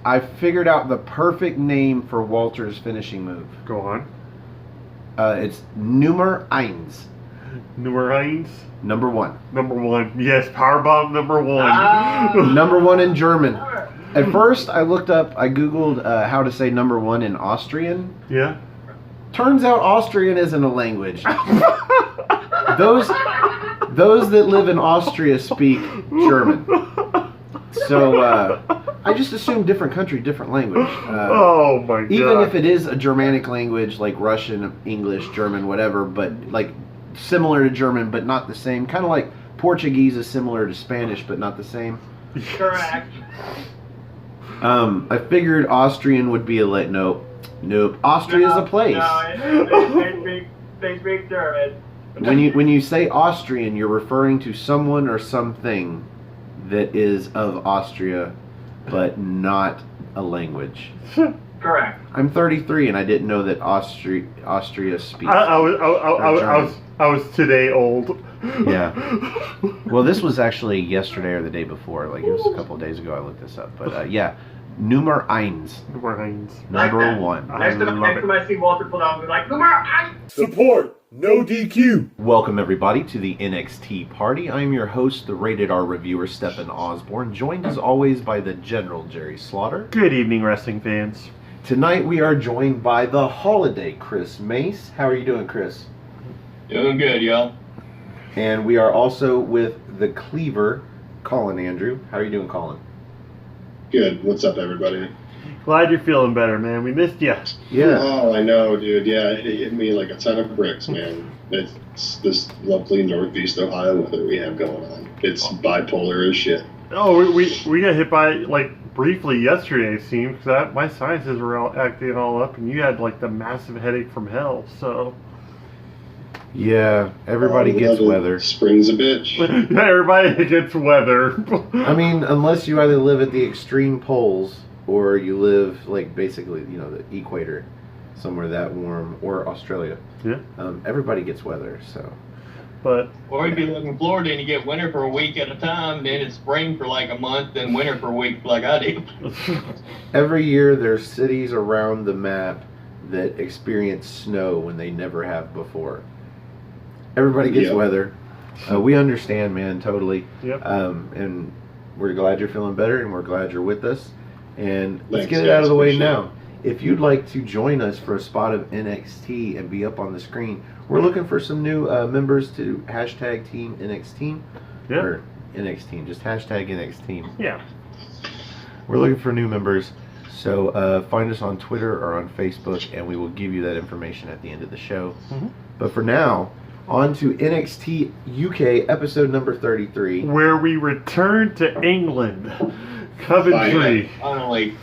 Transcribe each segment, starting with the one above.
I figured out the perfect name for Walter's finishing move. Go on. It's Nummer Eins. Nummer eins? Number one. Number one. Yes, powerbomb number one. Number one in German. At first, I Googled how to say number one in Austrian. Yeah. Turns out Austrian isn't a language. Those that live in Austria speak German. So I just assume different country, different language. Oh my god. Even if it is a Germanic language like Russian, English, German, whatever, but like similar to German but not the same. Kind of like Portuguese is similar to Spanish but not the same. Correct. I figured Austrian would be nope. Austria is a place. No, they speak German. When you say Austrian, you're referring to someone or something that is of Austria, but not a language. Correct. I'm 33 and I didn't know that Austria speaks. I was today old. Yeah. Well, this was actually yesterday or the day before. Like it was a couple of days ago. I looked this up, but yeah, Nummer Eins. Nummer eins. Number one. Next time I see Walter pull out, I'll be like, Nummer Eins! Support! No DQ! Welcome everybody to the NXT party. I'm your host, the Rated R reviewer, Stefan Osborne, joined as always by the General Jerry Slaughter. Good evening, wrestling fans. Tonight we are joined by the holiday Chris Mace. How are you doing, Chris? Doing good, y'all. And we are also with the Cleaver, Colin Andrew. How are you doing, Colin? Good. What's up, everybody? Glad you're feeling better, man. We missed you. Yeah. Oh, I know, dude. Yeah, it hit me like a ton of bricks, man. It's this lovely Northeast Ohio weather we have going on. It's bipolar as shit. Oh, we got hit by, like, briefly yesterday, it seems, because my sinuses were all acting all up, and you had, like, the massive headache from hell, so... Yeah, everybody gets weather. Spring's a bitch. Yeah, everybody gets weather. I mean, unless you either live at the extreme poles or you live, like, basically, you know, the equator, somewhere that warm, or Australia. Yeah. Everybody gets weather, so. But... Or if you live in Florida and you get winter for a week at a time, then it's spring for like a month, then winter for a week like I do. Every year there's cities around the map that experience snow when they never have before. Everybody gets weather. We understand, man, totally. Yep. And we're glad you're feeling better, and we're glad you're with us. And let's Thanks, get it out of the way appreciate now. If you'd like to join us for a spot of NXT and be up on the screen, we're looking for some new members to hashtag Team NXT. Yep. Or NXT, just hashtag NXT. Yeah. We're looking for new members. So find us on Twitter or on Facebook, and we will give you that information at the end of the show. Mm-hmm. But for now, on to NXT UK episode number 33. Where we return to England. Coventry. Finally.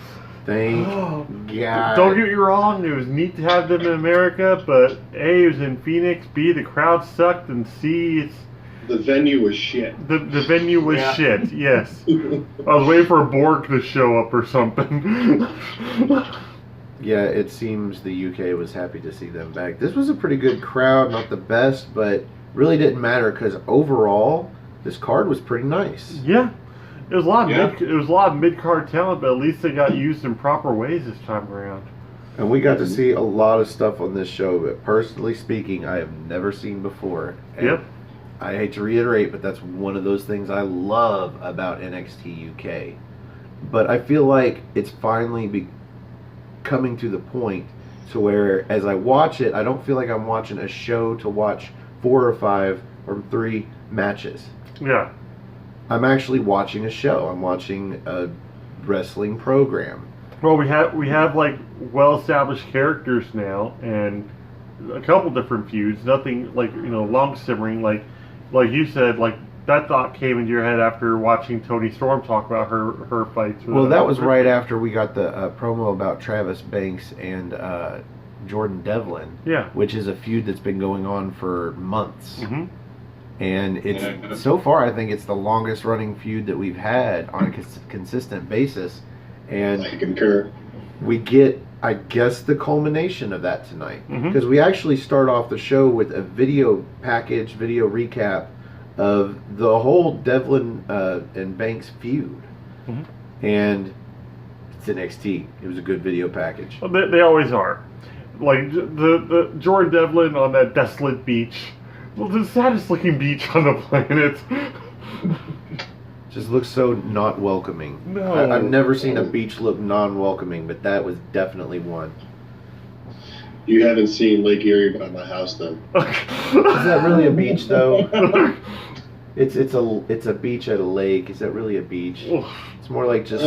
Thank God. Don't get me wrong, it was neat to have them in America, but A, it was in Phoenix, B, the crowd sucked, and C, The venue was shit. the venue was shit, yes. I was waiting for a Borg to show up or something. Yeah, it seems the UK was happy to see them back. This was a pretty good crowd, not the best, but really didn't matter because overall, this card was pretty nice. Yeah. It was a lot of mid-card talent, but at least they got used in proper ways this time around. And we got to see a lot of stuff on this show that, personally speaking, I have never seen before. And Yep. I hate to reiterate, but that's one of those things I love about NXT UK. But I feel like it's finally coming to the point to where, as I watch it, I don't feel like I'm watching a show to watch 4 or 5 or 3 matches. Yeah. I'm actually watching a show. I'm watching a wrestling program. Well, we have like well-established characters now, and a couple different feuds. Nothing like long simmering. Like you said, like that thought came into your head after watching Toni Storm talk about her fights. Well, that was right after we got the promo about Travis Banks and Jordan Devlin. Yeah. Which is a feud that's been going on for months. Mm-hmm. And it's so far, I think it's the longest running feud that we've had on a consistent basis. And I concur. We get, I guess, the culmination of that tonight. Because Mm-hmm. we actually start off the show with a video recap of the whole Devlin and Banks feud. Mm-hmm. And It's NXT. It was a good video package. Well, they always are. Like the Jordan Devlin on that desolate beach. Well, the saddest looking beach on the planet. Just looks so not welcoming. No. I've never seen a beach look non-welcoming, but that was definitely one. You haven't seen Lake Erie by my house, then. Is that really a beach, though? It's a beach at a lake. Is that really a beach? It's more like just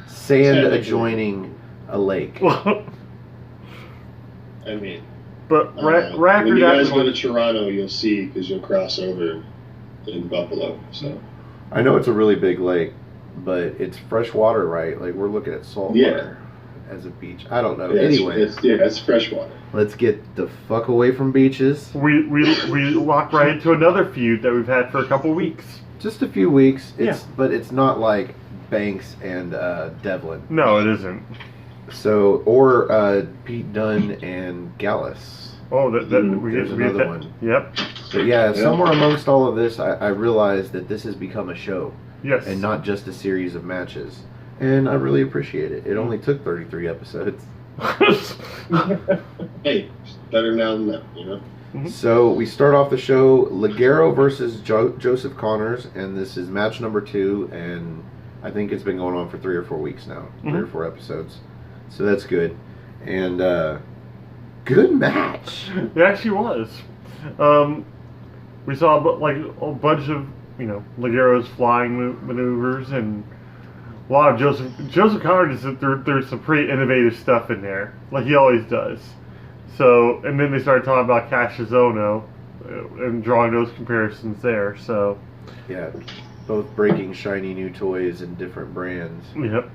sand adjoining a lake. I mean, but right when after you that, guys go to Toronto, you'll see because you'll cross over in Buffalo. So I know it's a really big lake, but it's fresh water, right? Like we're looking at salt water as a beach. I don't know. yeah, Anyway, it's fresh water. let's get the fuck away from beaches. we walk right into another feud that we've had for a couple weeks. Just a few weeks. Yeah. But it's not like Banks and Devlin. No, it isn't. So or Pete Dunne and Gallus. Oh, There's another one. Yep. But yeah, somewhere amongst all of this, I realized that this has become a show Yes. and not just a series of matches. And I really appreciate it. It only took 33 episodes. Hey, better now than that, you know. So we start off the show, Ligero versus Joseph Connors, and this is match number 2, and I think it's been going on for 3 or 4 weeks now, 3 or 4 episodes. So that's good. And good match. It actually was. We saw like a bunch of Ligero's flying maneuvers and a lot of Joseph Connors. There's some pretty innovative stuff in there, like he always does. So, and then they started talking about Cassius Ohno and drawing those comparisons there. So, Yeah, both breaking shiny new toys in different brands. yep.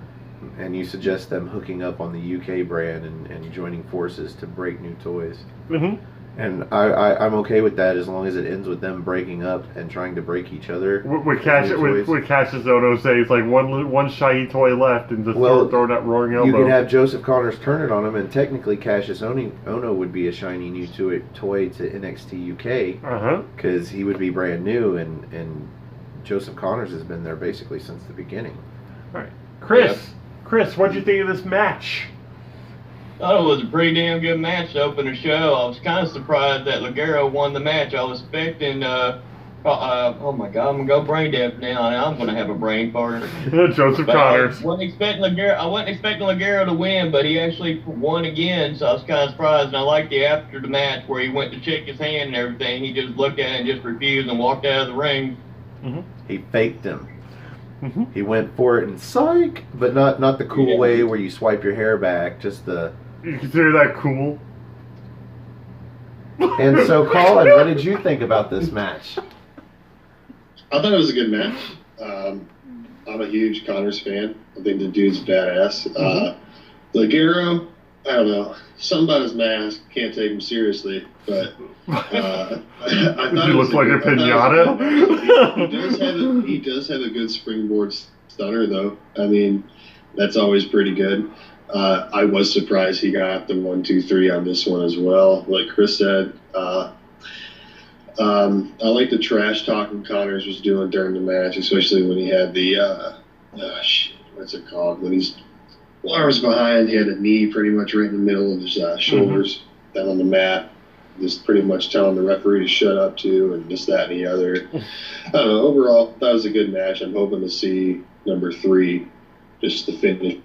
And you suggest them hooking up on the UK brand and joining forces to break new toys. Mm-hmm. And I'm okay with that as long as it ends with them breaking up and trying to break each other. With Cassius Ohno saying it's like one shiny toy left and just throwing that roaring elbow. You could have Joseph Connors turn it on him, and technically Cassius Ohno would be a shiny new toy to NXT UK because he would be brand new, and Joseph Connors has been there basically since the beginning. All right, Chris, what'd you think of this match? I thought it was a pretty damn good match to open the show. I was kind of surprised that Ligero won the match. I was expecting, oh my God, I'm gonna go brain deaf now. I'm gonna have a brain fart. Joseph Connors. I wasn't expecting Ligero to win, but he actually won again. So I was kind of surprised. And I liked after the match where he went to shake his hand and everything. He just looked at it and just refused and walked out of the ring. Mm-hmm. He faked him. Mm-hmm. He went for it and psych, but not the cool way where you swipe your hair back. Just the. You consider that cool? And so, Colin, what did you think about this match? I thought it was a good match. I'm a huge Connors fan. I think the dude's badass. Ligero, I don't know. Something about his mask. Can't take him seriously. But I thought he looks like a pinata. He does have a good springboard stunner, though. I mean, that's always pretty good. I was surprised he got the 1-2-3 on this one as well. Like Chris said, I like the trash talking Connors was doing during the match, especially when he had the what's it called? When he's arms behind, he had a knee pretty much right in the middle of his shoulders down on the mat, just pretty much telling the referee to shut up too, and this, that, and the other. I don't know. Overall, that was a good match. I'm hoping to see number 3 just to finish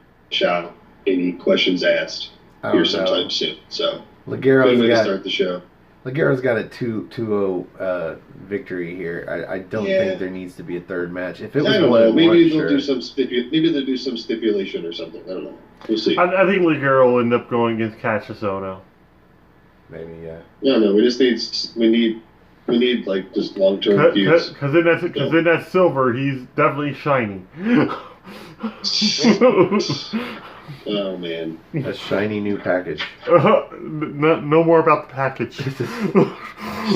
out any questions asked here sometime soon. So Ligero's good way to got start the show. Ligero's got a 2-0 victory here. I don't think there needs to be a third match. If it was I don't know. Maybe they'll sure. do some stipulation or something. I don't know. We'll see. I think Ligero will end up going against Cassius Ohno. Maybe, yeah. No. We need like just long-term feuds. Because in that silver, he's definitely shiny. Oh man, A shiny new package. No more about the package.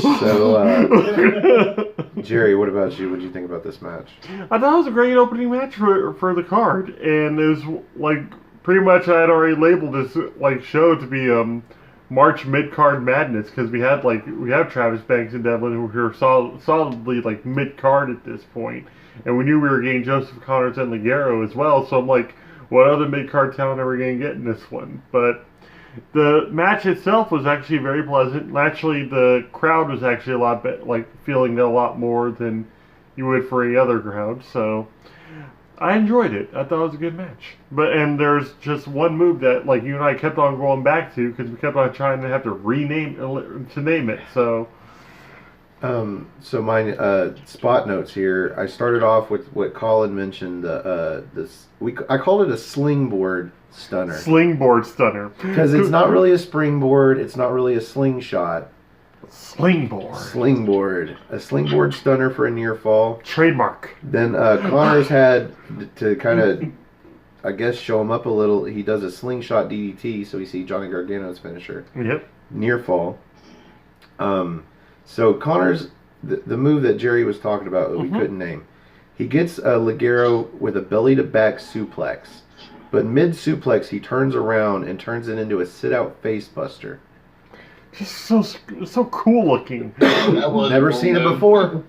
So, Jerry, what about you? What did you think about this match? I thought it was a great opening match for the card, and it was like pretty much I had already labeled this like show to be March mid-card madness because we have Travis Banks and Devlin who are solidly like mid-card at this point, and we knew we were getting Joseph Connors and Ligero as well. So I'm like, what other mid-card talent are we going to get in this one? But the match itself was actually very pleasant. Actually, the crowd was actually a lot feeling a lot more than you would for any other crowd. So I enjoyed it. I thought it was a good match. And there's just one move that like you and I kept on going back to because we kept on trying to have to name it. So. So my spot notes here. I started off with what Colin mentioned. I called it a slingboard stunner. Slingboard stunner. Because it's not really a springboard. It's not really a slingshot. Slingboard. A slingboard stunner for a near fall. Trademark. Then Connors had to kind of, I guess, show him up a little. He does a slingshot DDT, so we see Johnny Gargano's finisher. Yep. Near fall. So Connors, the move that Jerry was talking about that we couldn't name, he gets Ligero with a belly-to-back suplex. But mid-suplex, he turns around and turns it into a sit-out face-buster. Just so cool looking. Never seen it before.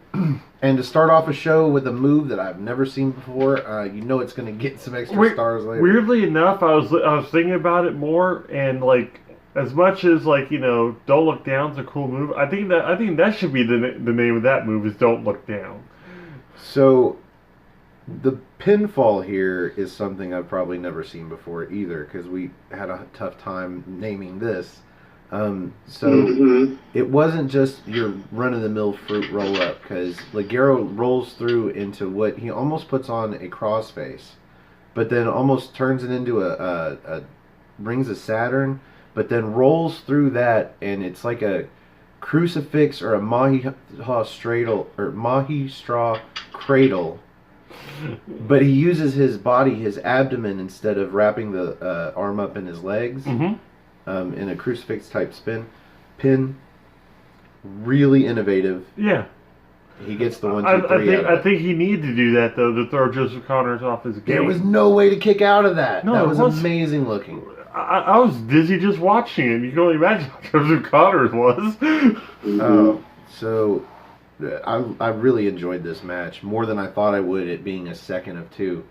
And to start off a show with a move that I've never seen before, you know it's going to get some extra stars later. Weirdly enough, I was thinking about it more, and like, as much as like, you know, Don't Look Down's a cool move, I think that should be the name of that move is Don't Look Down. So the pinfall here is something I've probably never seen before either, because we had a tough time naming this. It wasn't just your run-of-the-mill fruit roll-up, because Ligero rolls through into what he almost puts on a crossface, but then almost turns it into a Rings of Saturn, but then rolls through that, and it's like a crucifix or a Mahi straw cradle. But he uses his body, his abdomen, instead of wrapping the arm up in his legs, in a crucifix type pin. Really innovative. Yeah. He gets the 1, 2, 3. I think he needed to do that though to throw Joseph Connors off his game. There was no way to kick out of that. No, that was amazing looking. I was dizzy just watching it. You can only imagine how Joseph Connors was. So I really enjoyed this match more than I thought I would. It being a second of 2,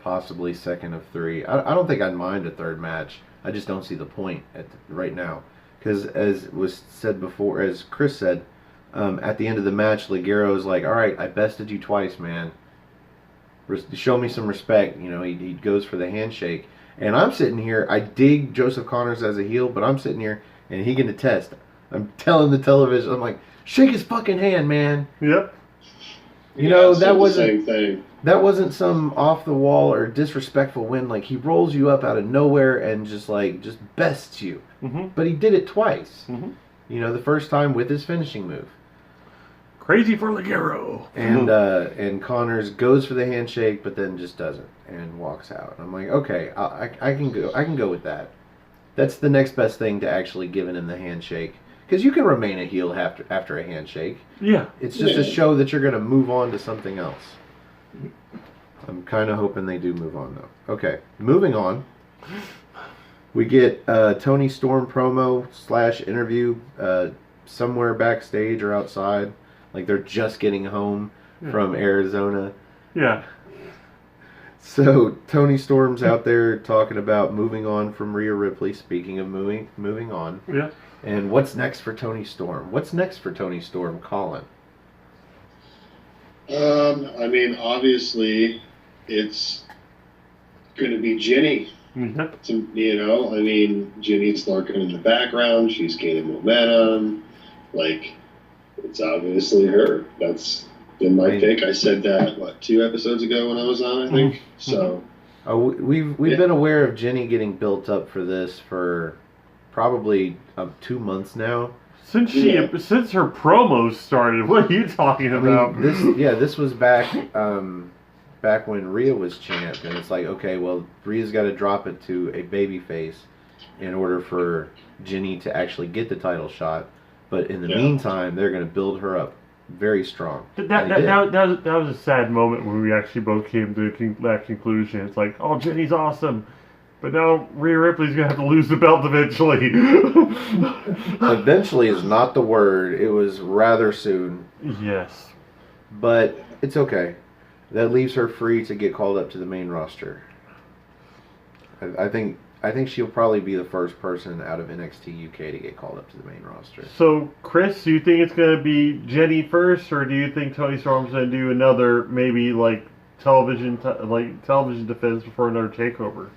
possibly second of 3. I don't think I'd mind a third match. I just don't see the point right now, because as was said before, as Chris said, at the end of the match, Ligero's like, "All right, I bested you twice, man. Show me some respect." You know, he goes for the handshake. And I'm sitting here, I dig Joseph Connors as a heel, but I'm sitting here, and he can attest. I'm telling the television, I'm like, shake his fucking hand, man. Yep. You know, that wasn't some off the wall or disrespectful win. Like, he rolls you up out of nowhere and just bests you. But he did it twice. You know, the first time with his finishing move. Crazy for Ligero. And Connors goes for the handshake, but then just doesn't and walks out. I'm like, okay, I can go with that. That's the next best thing to actually giving him the handshake, because you can remain a heel after a handshake. Yeah, it's just a show that you're going to move on to something else. I'm kind of hoping they do move on though. Okay, moving on. We get Tony Storm promo / interview somewhere backstage or outside. Like they're just getting home from Arizona. Yeah. So Tony Storm's out there talking about moving on from Rhea Ripley. Speaking of moving on. Yeah. And what's next for Tony Storm? What's next for Tony Storm, Colin? I mean, obviously, it's going to be Jenny. You know, I mean, Jenny's lurking in the background. She's gaining momentum. Like, it's obviously her. That's been my pick. I said that, 2 episodes ago when I was on, I think. So, we've been aware of Jenny getting built up for this for probably 2 months now. Since her promos started, what are you talking about? This was back when Rhea was champ, and it's like, okay, well, Rhea's got to drop it to a babyface in order for Jenny to actually get the title shot. But in the meantime, they're going to build her up very strong. That was a sad moment when we actually both came to that conclusion. It's like, oh, Jenny's awesome. But now Rhea Ripley's going to have to lose the belt eventually. Eventually is not the word. It was rather soon. Yes. But it's okay. That leaves her free to get called up to the main roster. I think she'll probably be the first person out of NXT UK to get called up to the main roster. So, Chris, do you think it's going to be Jenny first, or do you think Toni Storm's going to do another maybe like television defense before another takeover?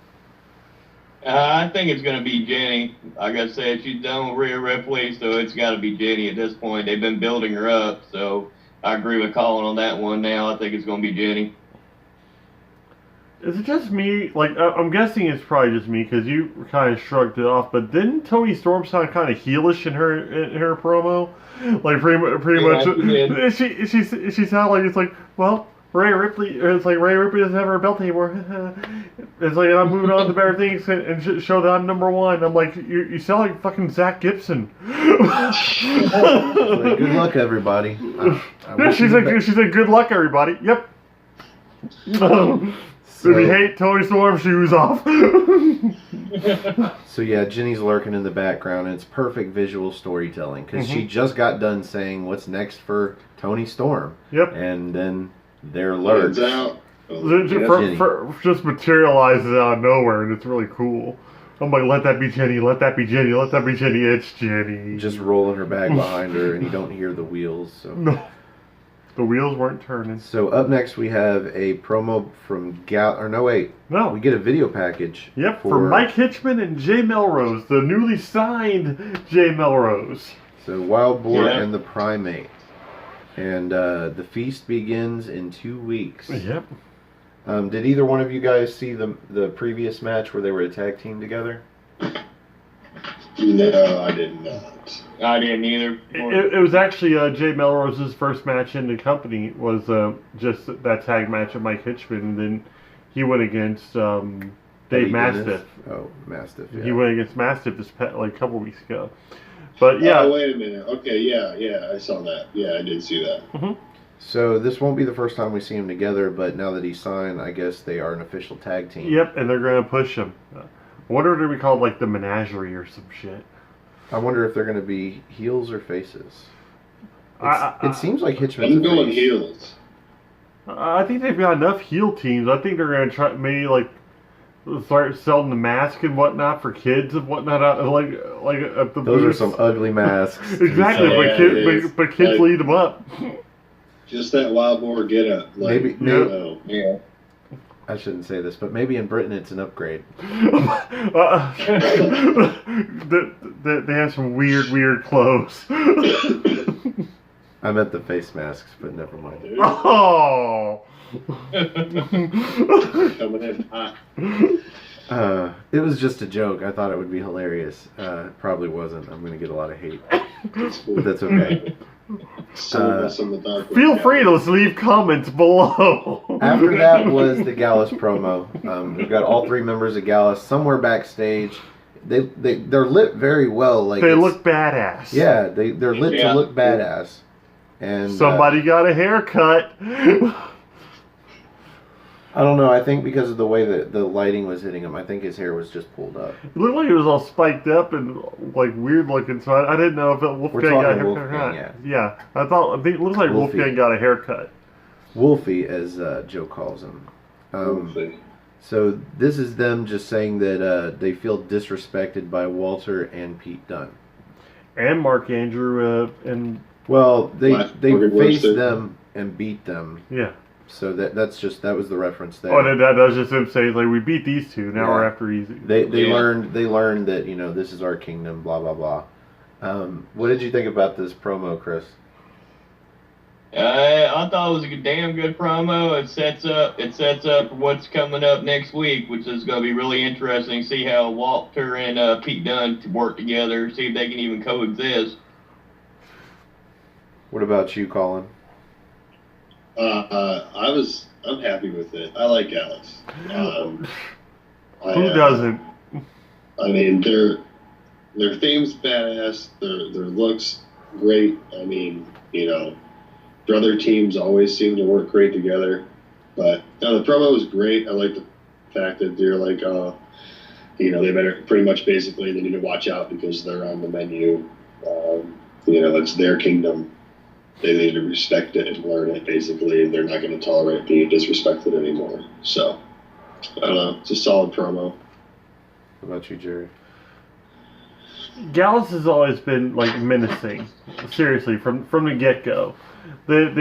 I think it's going to be Jenny. Like I said, she's done with Rhea Ripley, so it's got to be Jenny at this point. They've been building her up, so I agree with Colin on that one now. I think it's going to be Jenny. Is it just me? Like, I'm guessing it's probably just me because you kind of shrugged it off. But didn't Toni Storm sound kind of heelish in her promo? Like pretty much, she sounded like it's like, well, Rhea Ripley. It's like Rhea Ripley doesn't have her belt anymore. It's like I'm moving on to better things and show that I'm number one. I'm like, you sound like fucking Zach Gibson. Like, good luck, everybody. She's like, good luck, everybody. Yep. So, if you hate Toni Storm, shoes off. So yeah, Jenny's lurking in the background, and it's perfect visual storytelling because she just got done saying what's next for Toni Storm. Yep. And then there lurks. It's out. Just materializes out of nowhere, and it's really cool. I'm like, let that be Jenny, let that be Jenny, let that be Jenny. It's Jenny. Just rolling her bag behind her, and you don't hear the wheels. So. No. The wheels weren't turning. So up next we have a promo from No. we get a video package. Yep, for Mike Hitchman and Jay Melrose, the newly signed Jay Melrose. So Wild Boar and the Primate. And the feast begins in 2 weeks. Yep. Did either one of you guys see the previous match where they were a tag team together? No, I did not. I didn't either. It was actually Jay Melrose's first match in the company was just that tag match of Mike Hitchman, and then he went against Dave Mastiff. Oh, Mastiff, yeah. He went against Mastiff a couple weeks ago. But yeah. Oh, wait a minute. Okay, yeah, I saw that. Yeah, I did see that. Mm-hmm. So this won't be the first time we see them together, but now that he's signed, I guess they are an official tag team. Yep, and they're going to push him. I wonder if they'll be called like the Menagerie or some shit. I wonder if they're going to be heels or faces. It seems like Hitchman's I'm going face. heels. I think they've got enough heel teams. I think they're going to try maybe like start selling the mask and whatnot for kids and whatnot. At the Those booths. are some ugly masks. Exactly, Yeah, but kids lead them up. Just that Wild Boar get up. Like, Maybe- Yeah. I shouldn't say this, but maybe in Britain it's an upgrade. They have some weird clothes. I meant the face masks, but never mind. Oh! Coming in hot. It was just a joke. I thought it would be hilarious. Probably wasn't. I'm going to get a lot of hate, but that's okay. Feel free to leave comments below. After that was the Gallus promo. We've got all three members of Gallus somewhere backstage. They're lit very well. Like they look badass. Yeah, they're lit to look badass. And somebody got a haircut. I don't know. I think because of the way that the lighting was hitting him, I think his hair was just pulled up. It looked like he was all spiked up and like weird looking. So I didn't know if Wolfgang got a haircut or not. Yeah, I think it looks like Wolfgang got a haircut. Wolfie, as Joe calls him. So this is them just saying that they feel disrespected by Walter and Pete Dunne. And Mark Andrew and... Well, they faced them and beat them. Yeah. So that was the reference there. Oh, that was just him saying like we beat these two. Now we're after easy. They learned that this is our kingdom. Blah blah blah. What did you think about this promo, Chris? I thought it was a damn good promo. It sets up what's coming up next week, which is going to be really interesting. See how Walter and Pete Dunne work together. See if they can even coexist. What about you, Colin? I'm happy with it. I like Alex. Who doesn't? I mean, their theme's badass. Their looks great. I mean, brother teams always seem to work great together. But the promo was great. I like the fact that they're like, they better pretty much basically they need to watch out because they're on the menu. It's their kingdom. They need to respect it and learn it, basically. They're not going to tolerate being disrespected anymore. So, I don't know. It's a solid promo. What about you, Jerry? Gallus has always been like menacing, seriously, from the get go. They've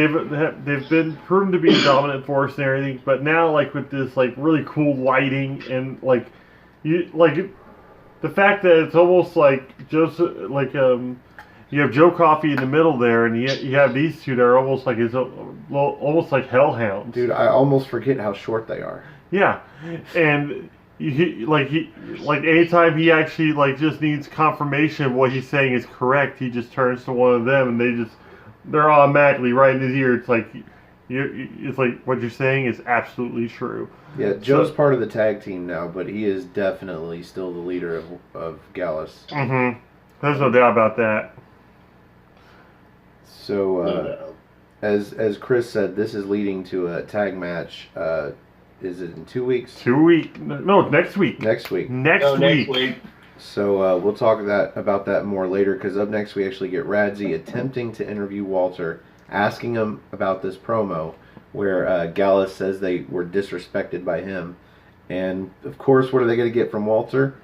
been proven to be a dominant force and everything, but now like with this like really cool lighting and like the fact that it's almost like Joseph you have Joe Coffey in the middle there, and you have these two that are almost like almost like hellhounds. Dude, I almost forget how short they are. Yeah, and he anytime he actually like just needs confirmation of what he's saying is correct, he just turns to one of them, and they're automatically right in his ear. It's like it's like what you're saying is absolutely true. Yeah, Joe's part of the tag team now, but he is definitely still the leader of Gallus. Mm-hmm. There's no doubt about that. So, as Chris said, this is leading to a tag match. Is it in 2 weeks? 2 weeks? No, next week. Next week. Next week. So we'll talk about that more later, because up next we actually get Radzi attempting to interview Walter, asking him about this promo where Gallus says they were disrespected by him. And, of course, what are they going to get from Walter?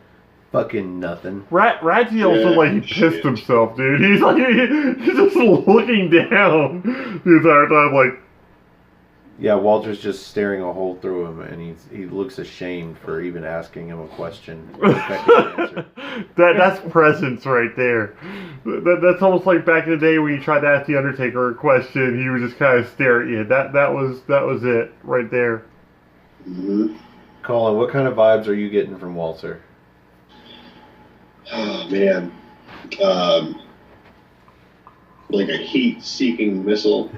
Fucking nothing. Radzi also he pissed himself, dude. He's like he's just looking down the entire time, like. Yeah, Walter's just staring a hole through him, and he looks ashamed for even asking him a question. That's presence right there. That's almost like back in the day when you tried to ask the Undertaker a question, he would just kind of stare at you. That was it right there. Mm-hmm. Colin, what kind of vibes are you getting from Walter? Oh man, like a heat-seeking missile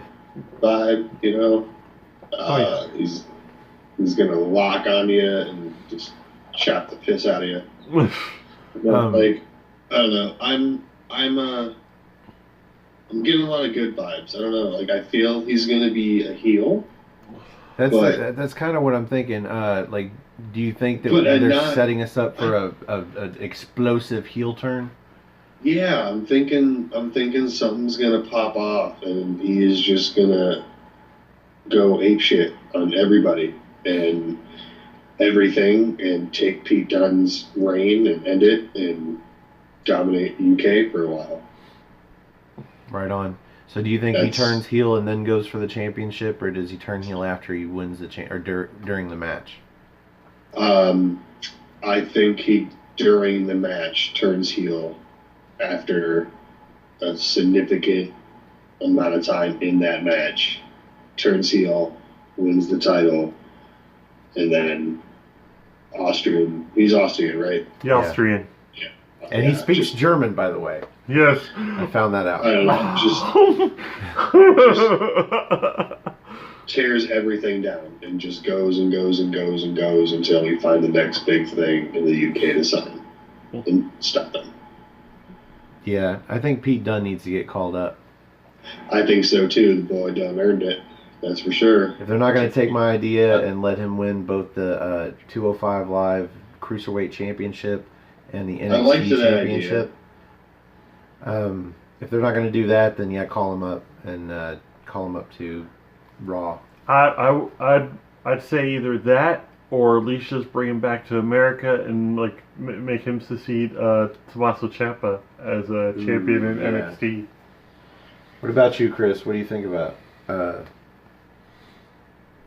vibe, you know. He's gonna lock on you and just chop the piss out of you. Like I don't know, I'm getting a lot of good vibes. I don't know, like I feel he's gonna be a heel. That's kind of what I'm thinking. Like, do you think that they're setting us up for an explosive heel turn? Yeah, I'm thinking something's gonna pop off, and he is just gonna go apeshit on everybody and everything, and take Pete Dunne's reign and end it and dominate UK for a while. Right on. So do you think he turns heel and then goes for the championship, or does he turn heel after he wins the or during the match? I think he during the match turns heel after a significant amount of time in that match. Turns heel, wins the title, and then he's Austrian, right? Yeah, Austrian. Yeah. And he speaks German, by the way. Yes. I found that out. I don't know, just tears everything down and just goes and goes and goes and goes until we find the next big thing in the UK to sign and stop them. Yeah, I think Pete Dunne needs to get called up. I think so too. The boy Dunne earned it. That's for sure. If they're not going to take my idea and let him win both the 205 Live Cruiserweight Championship and the NXT Championship, if they're not going to do that, then yeah, call him up and call him up to Raw. I'd say either that or at least just bring him back to America and like make him succeed Tommaso Ciampa as a champion in NXT. What about you, Chris? What do you think about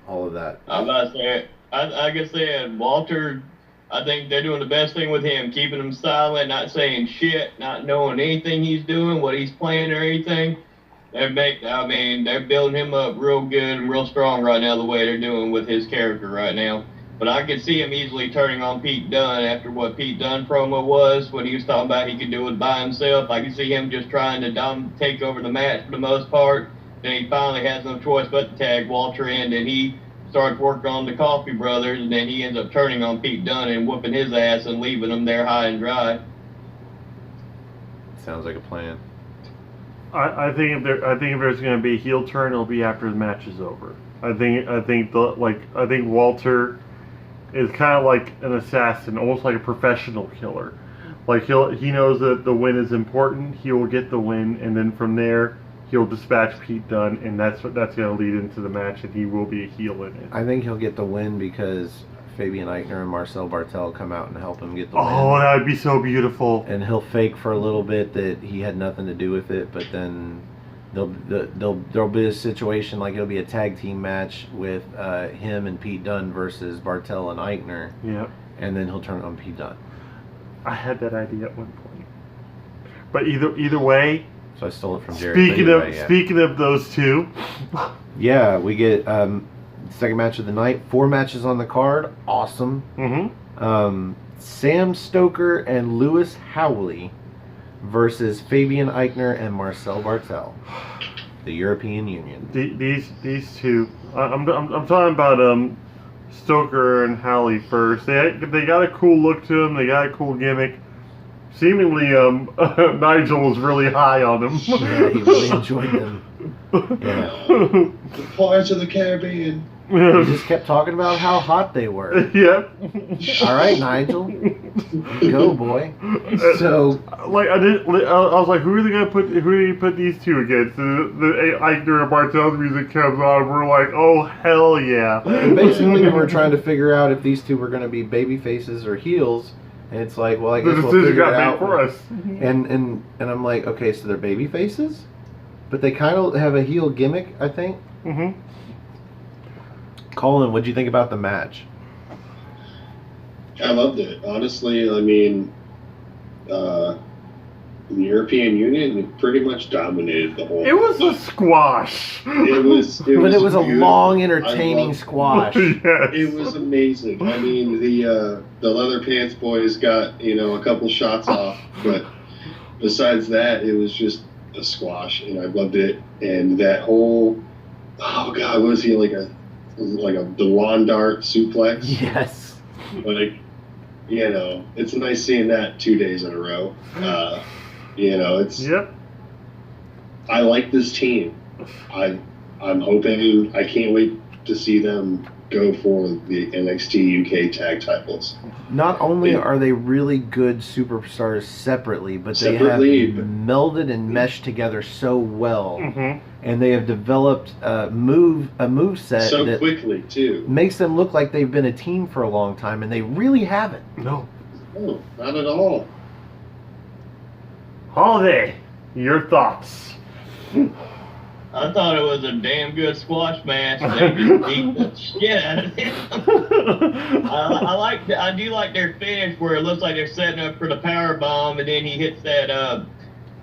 all of that? I'm about to say, like I said, Walter, I think they're doing the best thing with him, keeping him silent, not saying shit, not knowing anything he's doing, what he's playing or anything. They're building him up real good and real strong right now, the way they're doing with his character right now. But I could see him easily turning on Pete Dunne after what Pete Dunne promo was, when he was talking about he could do it by himself. I could see him just trying to take over the match for the most part. Then he finally has no choice but to tag Walter in, and he starts working on the Coffey brothers, and then he ends up turning on Pete Dunne and whooping his ass and leaving him there high and dry. Sounds like a plan. I think if there's going to be a heel turn, it'll be after the match is over. I think Walter is kind of like an assassin, almost like a professional killer. Like he knows that the win is important. He will get the win, and then from there he'll dispatch Pete Dunne, and that's going to lead into the match, and he will be a heel in it. I think he'll get the win because Fabian Eichner and Marcel Bartel come out and help him get the win. Oh, that would be so beautiful. And he'll fake for a little bit that he had nothing to do with it, but then there'll be a situation like it'll be a tag team match with him and Pete Dunne versus Bartel and Eichner. Yeah. And then he'll turn on Pete Dunne. I had that idea at one point. But either way. So I stole it from Jerry. Speaking of those two. Yeah, we get second match of the night. 4 matches on the card. Awesome. Mm-hmm. Sam Stoker and Lewis Howley versus Fabian Eichner and Marcel Bartel, the European Union. These two. I'm talking about Stoker and Howley first. They got a cool look to them. They got a cool gimmick. Seemingly, Nigel was really high on them. Yeah, he really enjoyed them. Yeah. The Pirates of the Caribbean. He just kept talking about how hot they were. Yep. All right, Nigel, go boy. So, like I was like, who do you put these two against? The Eichner and Bartel's music comes on, and we're like, oh hell yeah. And basically, we were trying to figure out if these two were going to be baby faces or heels. And it's like, well, I guess we'll figure it out for us. And I'm like, okay, so they're baby faces, but they kind of have a heel gimmick, I think. Mm-hmm. Colin, what'd you think about the match? I loved it. Honestly, I mean, the European Union pretty much dominated the whole. It was a squash. It was but it was a beautiful. long, entertaining squash. Yes. It was amazing. I mean, the leather pants boys got a couple shots off, but besides that, it was just a squash, and I loved it. And that whole, oh god, was he like the lawn dart suplex? Yes. Like, it's nice seeing that 2 days in a row. It's. Yep. I like this team. I'm hoping. I can't wait to see them go for the NXT UK tag titles. Not only are they really good superstars separately, but they have melded and meshed together so well, mm-hmm. and they have developed a move set so that quickly too makes them look like they've been a team for a long time, and they really haven't. No, not at all. Holiday, your thoughts? I thought it was a damn good squash match. They just beat the shit out of him. I do like their finish where it looks like they're setting up for the power bomb, and then he hits that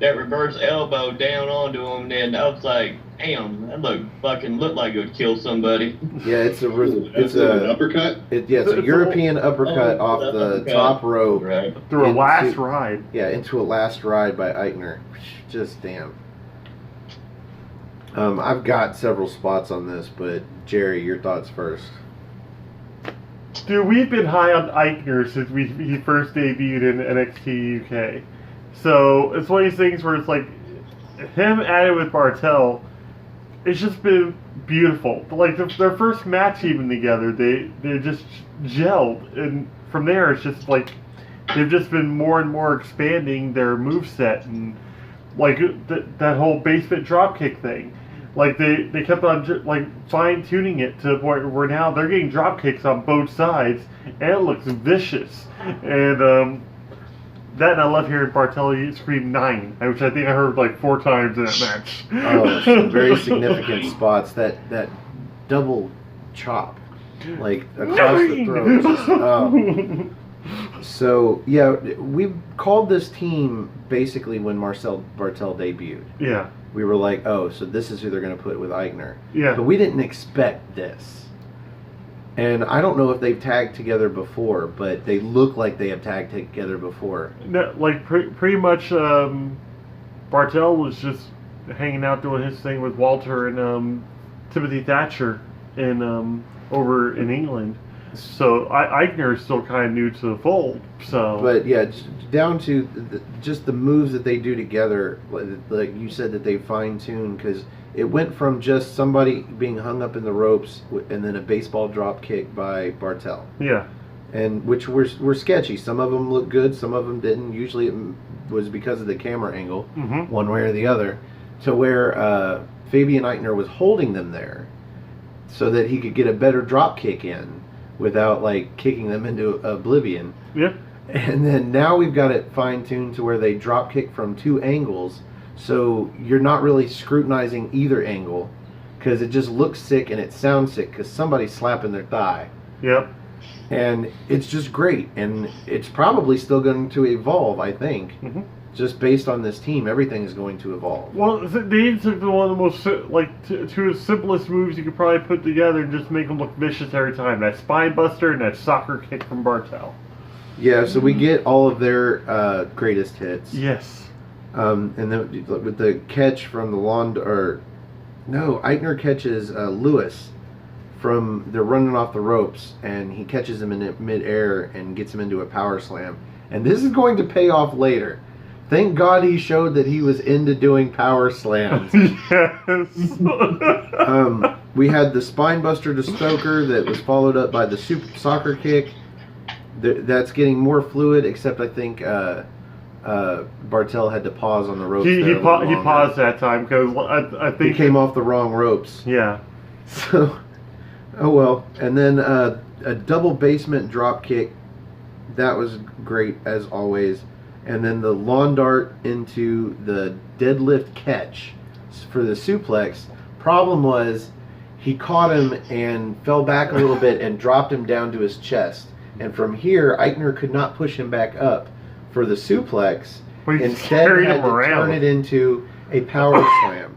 reverse elbow down onto him. And I was like, damn, that looked like it would kill somebody. Yeah, it's an uppercut. It's a European uppercut off the top rope, right? Through a last ride. Yeah, into a last ride by Eichner. Just damn. I've got several spots on this, but Jerry, your thoughts first. Dude, we've been high on Eichner since he first debuted in NXT UK. So it's one of these things where it's like him added with Bartel. It's just been beautiful. Like their first match even together, they just gelled, and from there it's just like they've just been more and more expanding their moveset and like that whole basement dropkick thing. Like they kept on like fine tuning it to the point where now they're getting drop kicks on both sides, and it looks vicious. And and I love hearing Bartel scream 9, which I think I heard like 4 times in that match. Oh, some very significant spots. That double chop, like across the throat. So yeah, we called this team basically when Marcel Bartel debuted. Yeah. We were like, oh, so this is who they're going to put with Eichner. Yeah. But we didn't expect this. And I don't know if they've tagged together before, but they look like they have tagged together before. No, like pretty much, Bartel was just hanging out doing his thing with Walter and Timothy Thatcher in over in England. So Eichner is still kind of new to the fold. So, but yeah, down to just the moves that they do together, like you said, that they fine tune, because it went from just somebody being hung up in the ropes and then a baseball drop kick by Bartel. Yeah. And which were sketchy. Some of them looked good, some of them didn't. Usually it was because of the camera angle, mm-hmm. one way or the other, to where Fabian Eichner was holding them there so that he could get a better drop kick in. without like kicking them into oblivion. Yeah. And then now we've got it fine-tuned to where they drop kick from 2 angles, so you're not really scrutinizing either angle, because it just looks sick and it sounds sick because somebody's slapping their thigh. Yep. And it's just great, and it's probably still going to evolve, I think. Mm-hmm. Just based on this team, everything is going to evolve. Well, they took one of the most, two of the simplest moves you could probably put together and just make them look vicious every time. That spine buster and that soccer kick from Bartel. Yeah, so we get all of their greatest hits. Yes. And then with the catch from the Eichner catches Lewis from, they're running off the ropes, and he catches him in midair and gets him into a power slam. And this is going to pay off later. Thank God he showed that he was into doing power slams. Yes. We had the spine buster to Stoker that was followed up by the soccer kick. That's getting more fluid, except I think Bartel had to pause on the ropes. He paused that time because I think he came off the wrong ropes. Yeah. So, oh well. And then a double basement drop kick. That was great as always. And then the lawn dart into the deadlift catch for the suplex. Problem was he caught him and fell back a little bit and dropped him down to his chest. And from here, Eichner could not push him back up for the suplex. Well, instead, had to turn it into a power slam.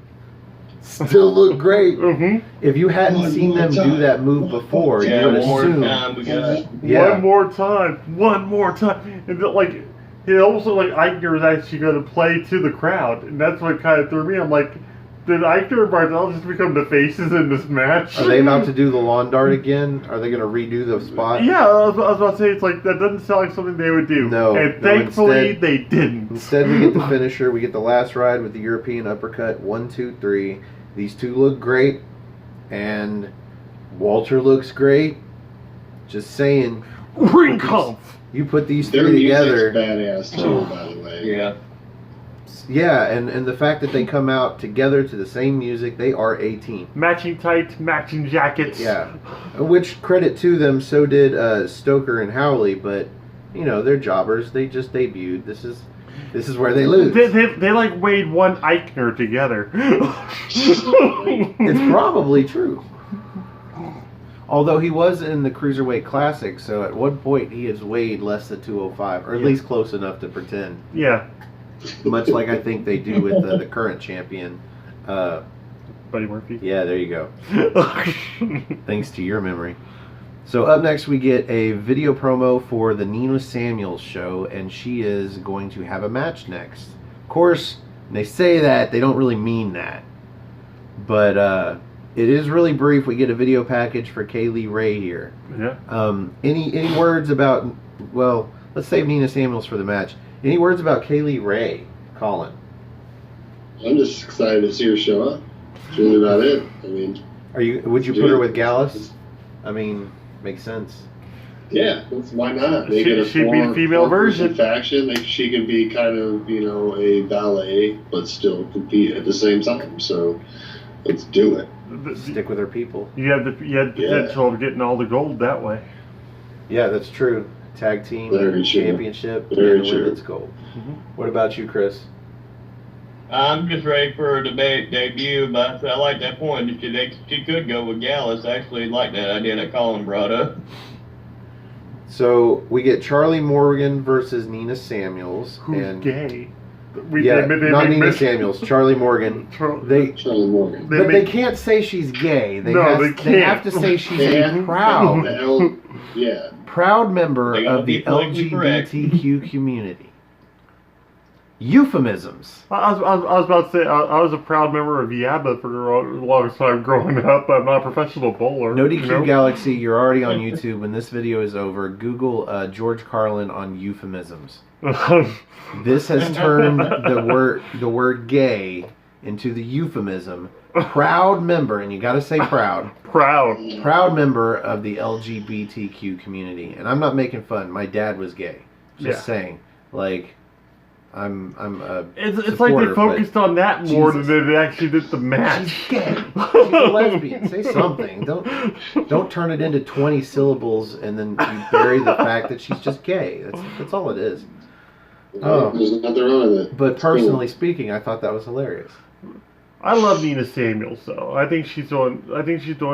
Still looked great. Mm-hmm. If you hadn't seen them do that move before, you would assume. One more time. And it also Eichner was actually going to play to the crowd, and that's what kind of threw me. I'm like, did Eichner and Bartel just become the faces in this match? Are they about to do the lawn dart again? Are they going to redo the spot? Yeah, I was about to say, it's like, that doesn't sound like something they would do. No. And thankfully, they didn't. Instead, we get the finisher. We get the last ride with the European uppercut. 1, 2, 3. These two look great. And Walter looks great. Just saying. Ring comp! You put these Their three together. music's badass too, by the way. Yeah. Yeah, and the fact that they come out together to the same music, they are a team. Matching tights, matching jackets. Yeah. Which, credit to them, so did Stoker and Howley, but, you know, they're jobbers. They just debuted. This is where they lose. They like weighed one Eichner together. It's probably true. Although he was in the Cruiserweight Classic, so at one point he has weighed less than 205, or at least close enough to pretend. Yeah. Much like I think they do with the current champion. Buddy Murphy. Yeah, there you go. Thanks to your memory. So up next we get a video promo for the Nina Samuels show, and she is going to have a match next. Of course, when they say that, they don't really mean that. But it is really brief. We get a video package for Kaylee Ray here. Yeah. Any words about, well, let's save Nina Samuels for the match. Any words about Kaylee Ray, Colin? I'm just excited to see her show up. That's really about it. I mean, Would you put her with Gallus? I mean, makes sense. Yeah, why not? Make it a She'd be the female version. faction. She can be kind of, a ballet, but still compete at the same time. So let's do it. Stick with her people. You had the potential of getting all the gold that way. Yeah, that's true. Tag team Very true. championship Very and true. women's gold. Mm-hmm. What about you, Chris? I'm just ready for her to debut, but I like that point. She could go with Gallus. I actually like that idea that Colin brought up. So we get Charlie Morgan versus Nina Samuels. Who's gay? Not Nina Samuels, Charlie Morgan. Charlie Morgan. But they can't say she's gay. They have to say she's a proud member of the LGBTQ community. Euphemisms. I was about to say, I was a proud member of Yabba for the longest time growing up. I'm not a professional bowler. No DQ Galaxy, you're already on YouTube. When this video is over, Google George Carlin on euphemisms. This has turned the word gay into the euphemism. Proud member, and you got to say proud. Proud member of the LGBTQ community. And I'm not making fun. My dad was gay. Just saying. I'm a It's like they supporter, focused on that more Jesus. than they actually did the match. She's gay. She's a lesbian. Say something. Don't turn it into 20 syllables and then you bury the fact that she's just gay. That's all it is. Oh. There's nothing wrong with it. But It's personally speaking, I thought that was hilarious. I love Nina Samuels though. I think she's doing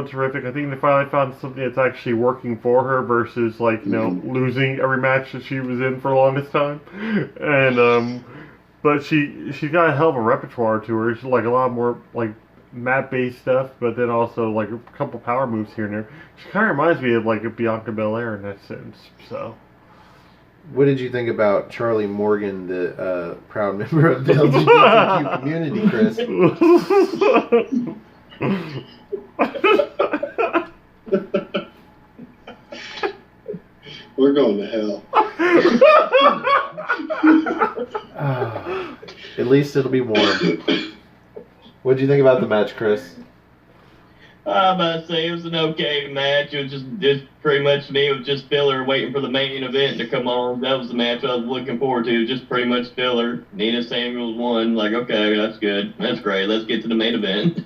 terrific. I think they finally found something that's actually working for her versus losing every match that she was in for the longest time. And but she's got a hell of a repertoire to her. She's like a lot more like mat based stuff, but then also like a couple power moves here and there. She kind of reminds me of like a Bianca Belair in that sense. So. What did you think about Charlie Morgan, the proud member of the LGBTQ community, Chris? We're going to hell. At least it'll be warm. What did you think about the match, Chris? I'm about to say it was an okay match. It was just pretty much me. It was just filler waiting for the main event to come on. That was the match I was looking forward to. Just pretty much filler. Nina Samuels won. Like, okay, that's good. That's great. Let's get to the main event.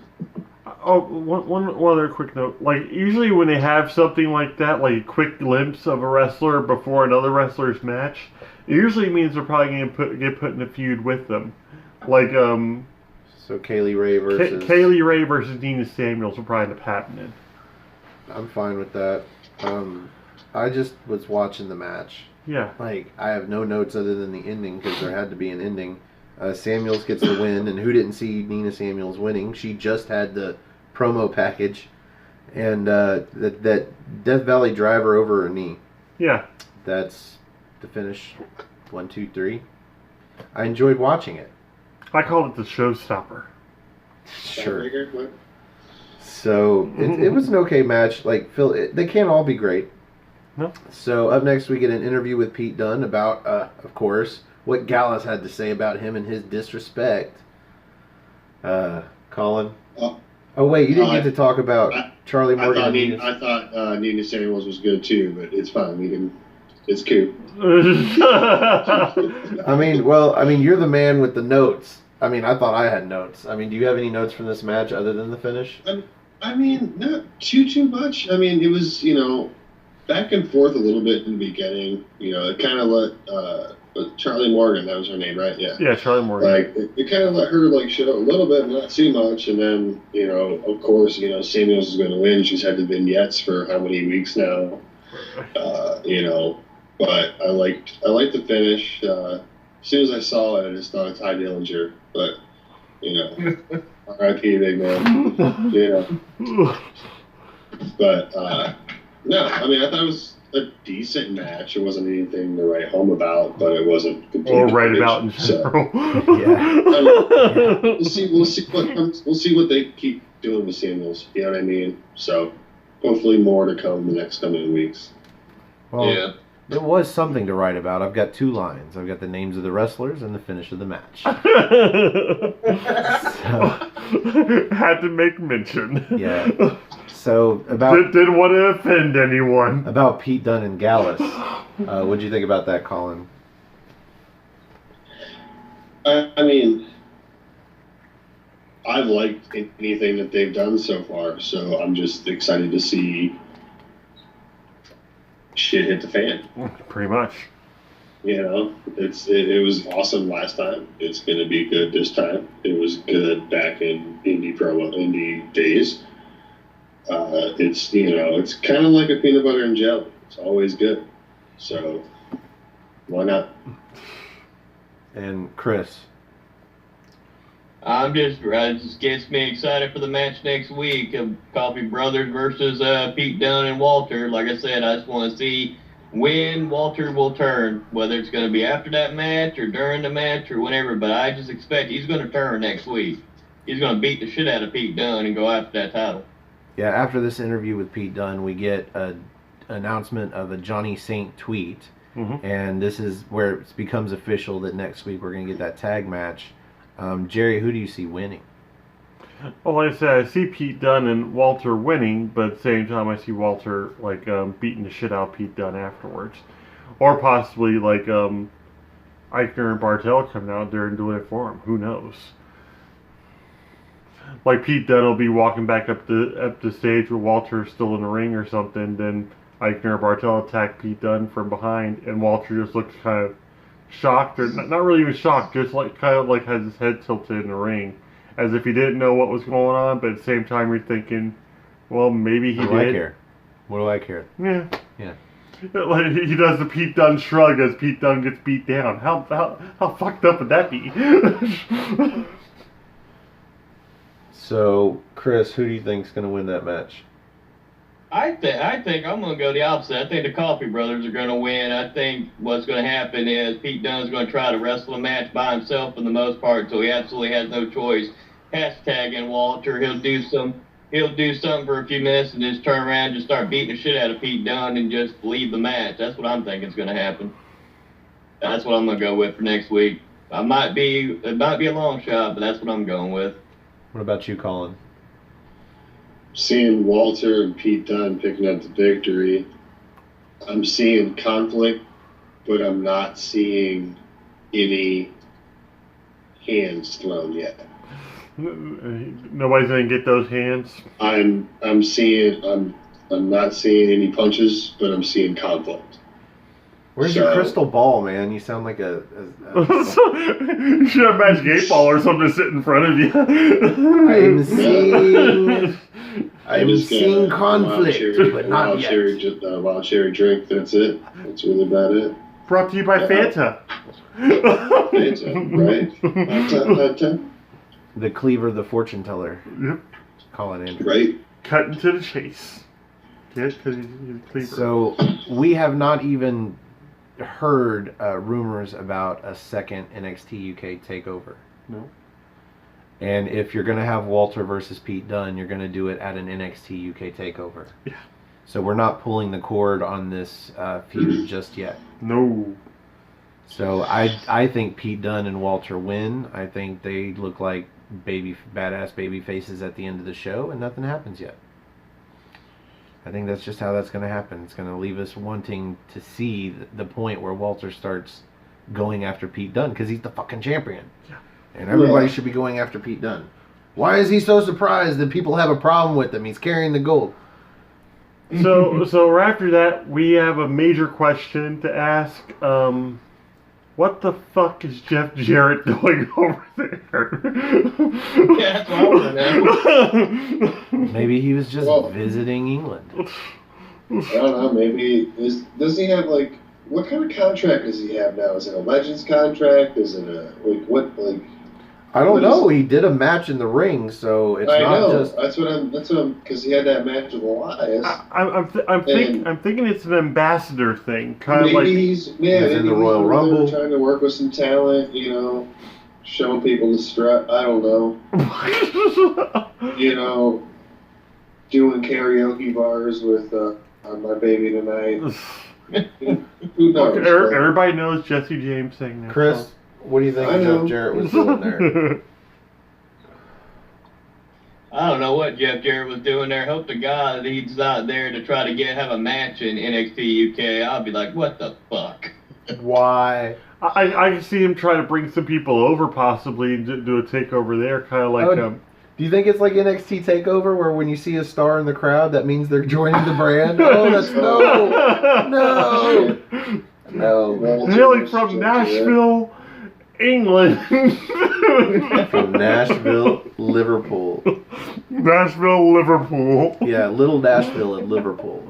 Oh, one other quick note. Like, usually when they have something like that, like a quick glimpse of a wrestler before another wrestler's match, it usually means they're probably going to get put in a feud with them. Like, So Kaylee Ray versus... Kaylee Ray versus Nina Samuels will probably end up happening. I'm fine with that. I just was watching the match. Yeah. Like, I have no notes other than the ending because there had to be an ending. Samuels gets the win, and who didn't see Nina Samuels winning? She just had the promo package, and that Death Valley driver over her knee. Yeah. That's the finish. 1, 2, 3. I enjoyed watching it. I called it the showstopper. Sure. So it was an okay match. Like Phil, they can't all be great. No. So up next we get an interview with Pete Dunne about, of course, what Gallus had to say about him and his disrespect. Colin. Oh wait, you didn't get to talk about Charlie Morgan. I thought Nina Samuels was good too, but it's fine. We can. It's cute. I mean, you're the man with the notes. I mean, I thought I had notes. I mean, do you have any notes from this match other than the finish? I mean, not too much. I mean, it was, back and forth a little bit in the beginning. It kind of let Charlie Morgan, that was her name, right? Yeah. Yeah, Charlie Morgan. Like, it kind of let her, show a little bit, not too much. And then, of course, Samuels is going to win. She's had the vignettes for how many weeks now? But I liked the finish. As soon as I saw it, I just thought it's Ty Dillinger. But, R.I.P. big man. But, no, I mean, I thought it was a decent match. It wasn't anything to write home about, but it wasn't completely or write about in general. Yeah. We'll see what they keep doing with Samuels. You know what I mean? So, hopefully more to come in the next coming weeks. Well, Yeah. there was something to write about. I've got 2 lines. I've got the names of the wrestlers and the finish of the match. Had to make mention. Yeah. So didn't want to offend anyone. About Pete Dunne and Gallus. What'd you think about that, Colin? I mean, I've liked anything that they've done so far, so I'm just excited to see shit hit the fan. Pretty much. It was awesome last time. It's going to be good this time. It was good back in indie days. It's kind of like a peanut butter and jelly. It's always good. So, why not? And Chris. It just gets me excited for the match next week of Coffee Brothers versus Pete Dunne and Walter. Like I said, I just want to see when Walter will turn, whether it's going to be after that match or during the match or whenever, but I just expect he's going to turn next week. He's going to beat the shit out of Pete Dunne and go after that title. Yeah, after this interview with Pete Dunne, we get an announcement of a Johnny Saint tweet, and this is where it becomes official that next week we're going to get that tag match. Jerry, who do you see winning? Well, like I said, I see Pete Dunne and Walter winning, but at the same time I see Walter beating the shit out of Pete Dunne afterwards. Or possibly Eichner and Bartel coming out there and doing it for him. Who knows? Like Pete Dunne will be walking back up the stage with Walter still in the ring or something. Then Eichner or Bartel attack Pete Dunne from behind, and Walter just looks kind of shocked, or not really even shocked, just like kind of like has his head tilted in the ring, as if he didn't know what was going on. But at the same time, you're thinking, well, maybe he did. What do I care? What do I care? Yeah. Yeah. Like he does the Pete Dunne shrug as Pete Dunne gets beat down. How fucked up would that be? So, Chris, who do you think's going to win that match? I think I'm going to go the opposite. I think the Coffee Brothers are going to win. I think what's going to happen is Pete Dunne's going to try to wrestle a match by himself for the most part, so he absolutely has no choice. Hashtagging Walter, he'll do something for a few minutes and just turn around and just start beating the shit out of Pete Dunne and just leave the match. That's what I'm thinking is going to happen. That's what I'm going to go with for next week. It might be a long shot, but that's what I'm going with. What about you, Colin? Seeing Walter and Pete Dunne picking up the victory, I'm seeing conflict, but I'm not seeing any hands thrown yet. Nobody's gonna get those hands. I'm not seeing any punches, but I'm seeing conflict. Where's your crystal ball, man? You sound like a You should have a magic 8-ball or something sit in front of you. I'm seeing conflict, but not yet. Wild cherry drink. That's it. That's really about it. Brought to you by Fanta. Fanta, right? Fanta. The cleaver, the fortune teller. Yep. Colin Andrew. Right. Cutting to the chase. Get because he's a cleaver. So we have not even heard rumors about a second NXT UK takeover. No. And if you're going to have Walter versus Pete Dunne, you're going to do it at an NXT UK takeover. Yeah. So we're not pulling the cord on this feud just yet. No. So I think Pete Dunne and Walter win. I think they look like badass baby faces at the end of the show, and nothing happens yet. I think that's just how that's going to happen. It's going to leave us wanting to see the point where Walter starts going after Pete Dunne, because he's the fucking champion. Yeah. And everybody should be going after Pete Dunne. Why is he so surprised that people have a problem with him? He's carrying the gold. So after that, we have a major question to ask. What the fuck is Jeff Jarrett doing over there? Yeah, that's what I want to know. Maybe he was just visiting England. I don't know. Maybe does he have what kind of contract does he have now? Is it a Legends contract? Is it I don't know. He did a match in the ring, so it's not just. That's what I'm. Because he had that match with Elias. I'm thinking it's an ambassador thing, kind of like he's in the Royal Rumble, trying to work with some talent. Showing people the strut. I don't know. Doing karaoke bars with my baby tonight. Who knows? Everybody knows Jesse James saying that. Chris, song. what do you think Jeff Jarrett was doing there? I don't know what Jeff Jarrett was doing there. Hope to God he's not there to try to have a match in NXT UK. I'll be like, what the fuck? Why? I can see him try to bring some people over, possibly do a takeover there, kind of like. Do you think it's like NXT TakeOver, where when you see a star in the crowd, that means they're joining the brand? Oh, that's no. Hailing from Nashville, England. From Nashville, Liverpool. Nashville, Liverpool. Yeah, little Nashville and Liverpool.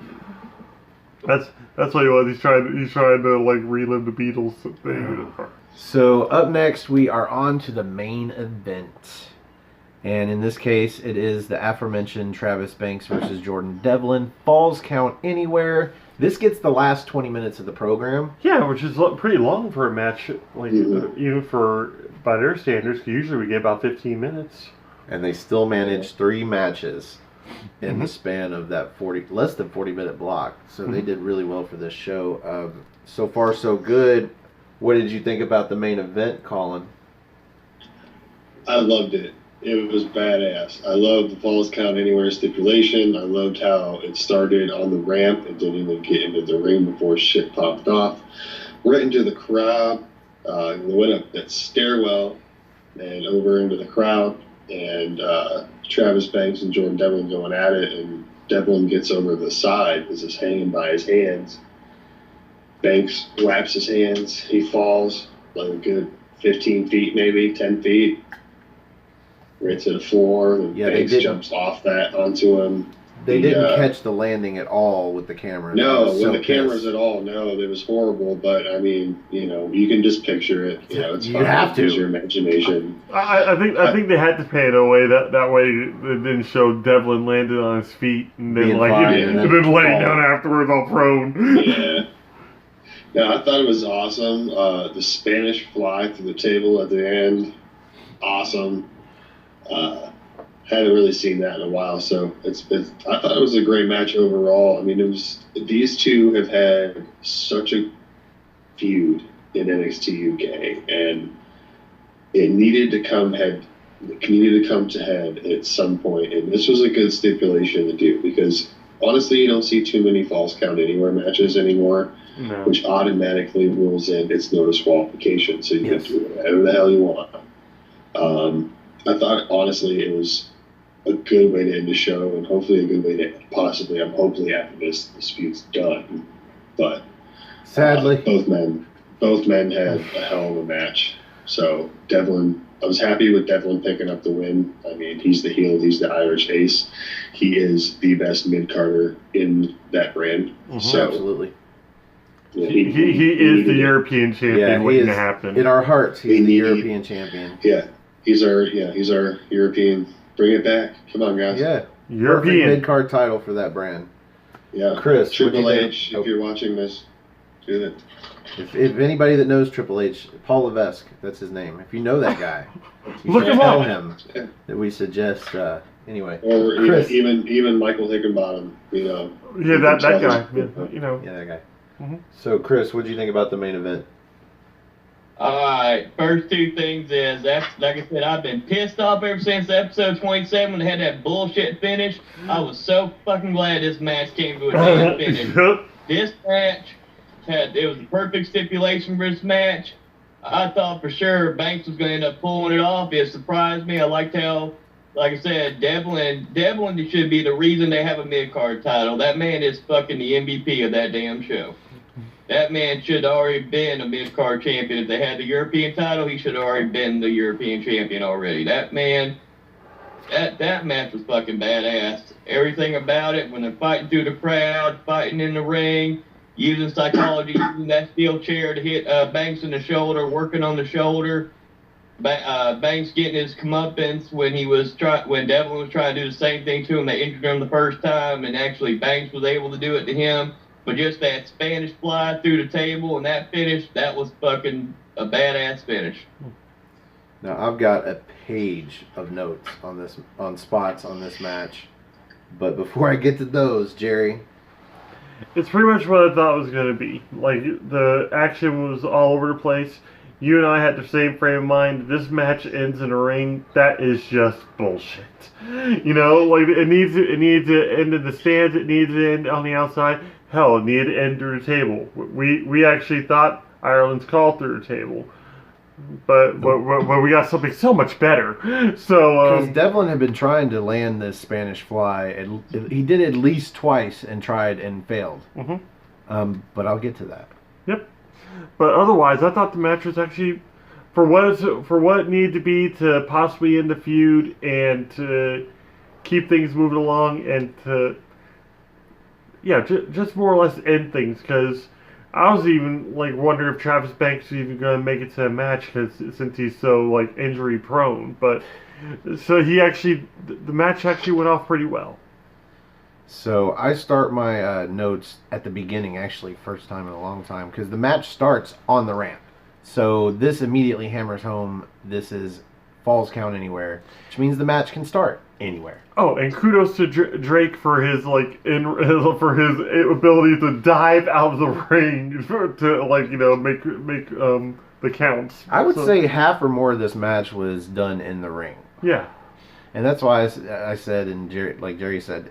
That's what he was. He's trying to relive the Beatles thing. So up next, we are on to the main event. And in this case, it is the aforementioned Travis Banks versus Jordan Devlin. Falls count anywhere. This gets the last 20 minutes of the program. Yeah, which is pretty long for a match, even by their standards. Usually we get about 15 minutes. And they still managed 3 matches in the span of that less than 40-minute block. So they did really well for this show. So far, so good. What did you think about the main event, Colin? I loved it. It was badass. I loved the Falls Count Anywhere stipulation. I loved how it started on the ramp and didn't even get into the ring before shit popped off. Right into the crowd. They went up that stairwell and over into the crowd, and Travis Banks and Jordan Devlin going at it, and Devlin gets over the side because he's hanging by his hands. Banks whaps his hands. He falls like a good 15 feet, maybe 10 feet, right to the floor. And Banks jumps off that onto him. They didn't catch the landing at all with the cameras. No, with the cameras at all. No, it was horrible. But I mean, you can just picture it. It's you have to use your imagination. I think they had to pay it away that way. It didn't show Devlin landed on his feet and then laying down afterwards all prone. Yeah. No, I thought it was awesome. The Spanish fly through the table at the end, awesome. Hadn't really seen that in a while, so I thought it was a great match overall. I mean, these two have had such a feud in NXT UK, and it needed to come to head at some point. And this was a good stipulation to do because honestly, you don't see too many Falls Count Anywhere matches anymore, which automatically rules in it's no disqualification. So you can do whatever the hell you want. I thought honestly it was a good way to end the show, and hopefully a good way to hopefully after this dispute's done. But sadly, both men had a hell of a match. So Devlin, I was happy with Devlin picking up the win. I mean, he's the heel, he's the Irish ace. He is the best mid-carder in that brand. So absolutely. Yeah, he is the European champion waiting to happen. In our hearts, he's the European champion. Yeah, he's our European. Bring it back. Come on, guys. Yeah. European mid-card title for that brand. Yeah. Chris, Triple H, if you're watching this, do it. If anybody that knows Triple H, Paul Levesque, that's his name. If you know that guy, you look should him tell up. him that we suggest. Anyway, or Chris, even Michael Hickenbottom, Yeah, that guy. Yeah, that guy. Mm-hmm. So, Chris, what do you think about the main event? Alright, first two things is, that's like I said, I've been pissed off ever since episode 27 when they had that bullshit finish. I was so fucking glad this match came to a damn finish. This match it was the perfect stipulation for this match. I thought for sure Banks was going to end up pulling it off. It surprised me. I liked how, like I said, Devlin should be the reason they have a mid-card title. That man is fucking the MVP of that damn show. That man should have already been a mid-card champion. If they had the European title, he should have already been the European champion already. That man, that match was fucking badass. Everything about it, when they're fighting through the crowd, fighting in the ring, using psychology, using that steel chair to hit Banks in the shoulder, working on the shoulder. Banks getting his comeuppance when Devlin was trying to do the same thing to him. They injured him the first time, and actually Banks was able to do it to him. But just that Spanish fly through the table and that finish, that was fucking a badass finish. Now I've got a page of notes on spots on this match, but before I get to those, Jerry, it's pretty much what I thought it was going to be. Like, the action was all over the place. You and I had the same frame of mind. This match ends in a ring. That is just bullshit. Like, it needs to end in the stands. It needs to end on the outside. Hell, it needed to end through the table. We actually thought Ireland's call through the table. But we got something so much better. So because Devlin had been trying to land this Spanish fly, and he did it at least twice and tried and failed. Mm-hmm. But I'll get to that. Yep. But otherwise, I thought the match was actually for what it needed to be to possibly end the feud and to keep things moving along and to just more or less end things, because I was even wondering if Travis Banks is even going to make it to the match since he's so injury prone. But so the match actually went off pretty well. So I start my notes at the beginning, actually, first time in a long time, because the match starts on the ramp. So this immediately hammers home this is Falls Count Anywhere, which means the match can start anywhere. Oh, and kudos to Drake for his ability to dive out of the ring to make the counts. I would say half or more of this match was done in the ring. Yeah, and that's why I said, and Jerry said,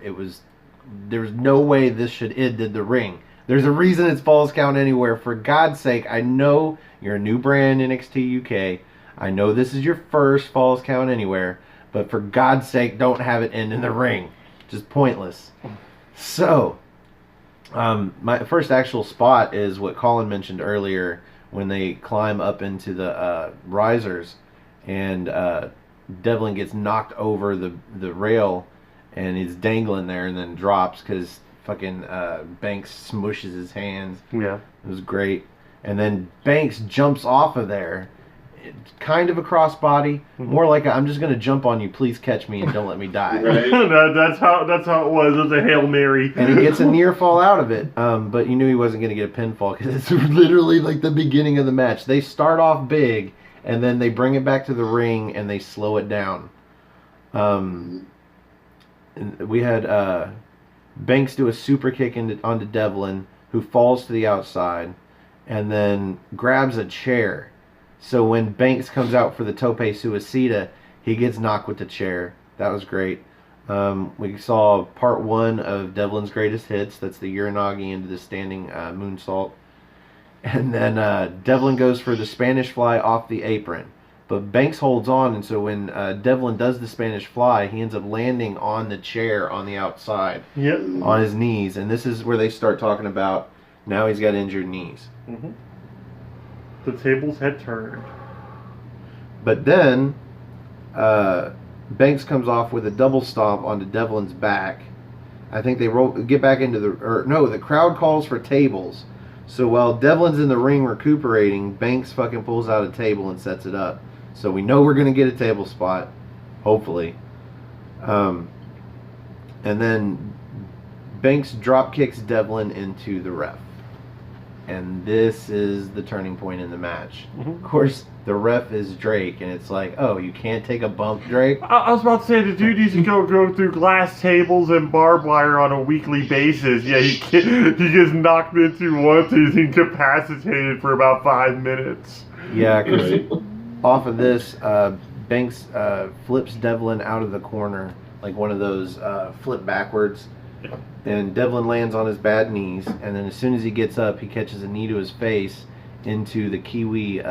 there was no way this should end in the ring. There's a reason it's Falls Count Anywhere. For God's sake, I know You're a new brand, NXT UK. I know this is your first Falls Count Anywhere, but for God's sake, don't have it end in the ring. Just pointless. So, my first actual spot is what Colin mentioned earlier when they climb up into the risers, and Devlin gets knocked over the rail, and he's dangling there and then drops because fucking Banks smushes his hands. Yeah. It was great. And then Banks jumps off of there, kind of a crossbody, more like I'm just going to jump on you, please catch me and don't let me die. Right. that's how it was. It was a Hail Mary. And he gets a near fall out of it, but you knew he wasn't going to get a pinfall because it's literally like the beginning of the match. They start off big, and then they bring it back to the ring and they slow it down. We had Banks do a super kick onto Devlin, who falls to the outside and then grabs a chair. So when Banks comes out for the tope suicida, he gets knocked with the chair. That was great. We saw part 1 of Devlin's greatest hits. That's the Uranagi into the standing moonsault. And then Devlin goes for the Spanish fly off the apron. But Banks holds on, and so when Devlin does the Spanish fly, he ends up landing on the chair on the outside. Yep. On his knees. And this is where they start talking about now he's got injured knees. Mm-hmm. The tables had turned. But then Banks comes off with a double stomp onto Devlin's back. I think they get back into the crowd calls for tables. So while Devlin's in the ring recuperating, Banks fucking pulls out a table and sets it up. So we know we're going to get a table spot, hopefully. And then Banks drop kicks Devlin into the ref. And this is the turning point in the match. Mm-hmm. Of course, the ref is Drake, and it's like, oh, you can't take a bump, Drake? I was about to say, the dude needs to go through glass tables and barbed wire on a weekly basis. Yeah, he gets knocked into once, he's incapacitated for about 5 minutes. Yeah, because off of this, Banks flips Devlin out of the corner, like one of those flip backwards. And Devlin lands on his bad knees, and then as soon as he gets up, he catches a knee to his face into the Kiwi...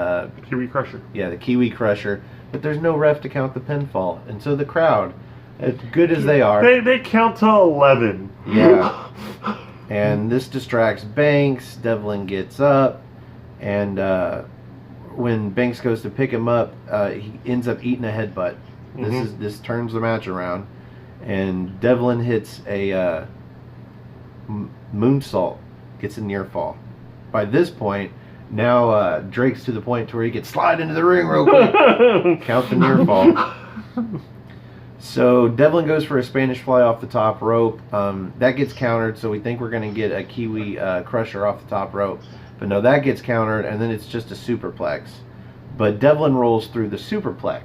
Kiwi Crusher. Yeah, the Kiwi Crusher. But there's no ref to count the pinfall. And so the crowd, as good as they are... They count to 11. Yeah. And this distracts Banks. Devlin gets up, and when Banks goes to pick him up, he ends up eating a headbutt. Mm-hmm. This turns the match around. And Devlin hits a moonsault, gets a near fall. By this point, now Drake's to the point to where he can slide into the ring real quick. Count the near fall. So Devlin goes for a Spanish fly off the top rope. That gets countered, so we think we're going to get a Kiwi Crusher off the top rope. But no, that gets countered, and then it's just a superplex. But Devlin rolls through the superplex.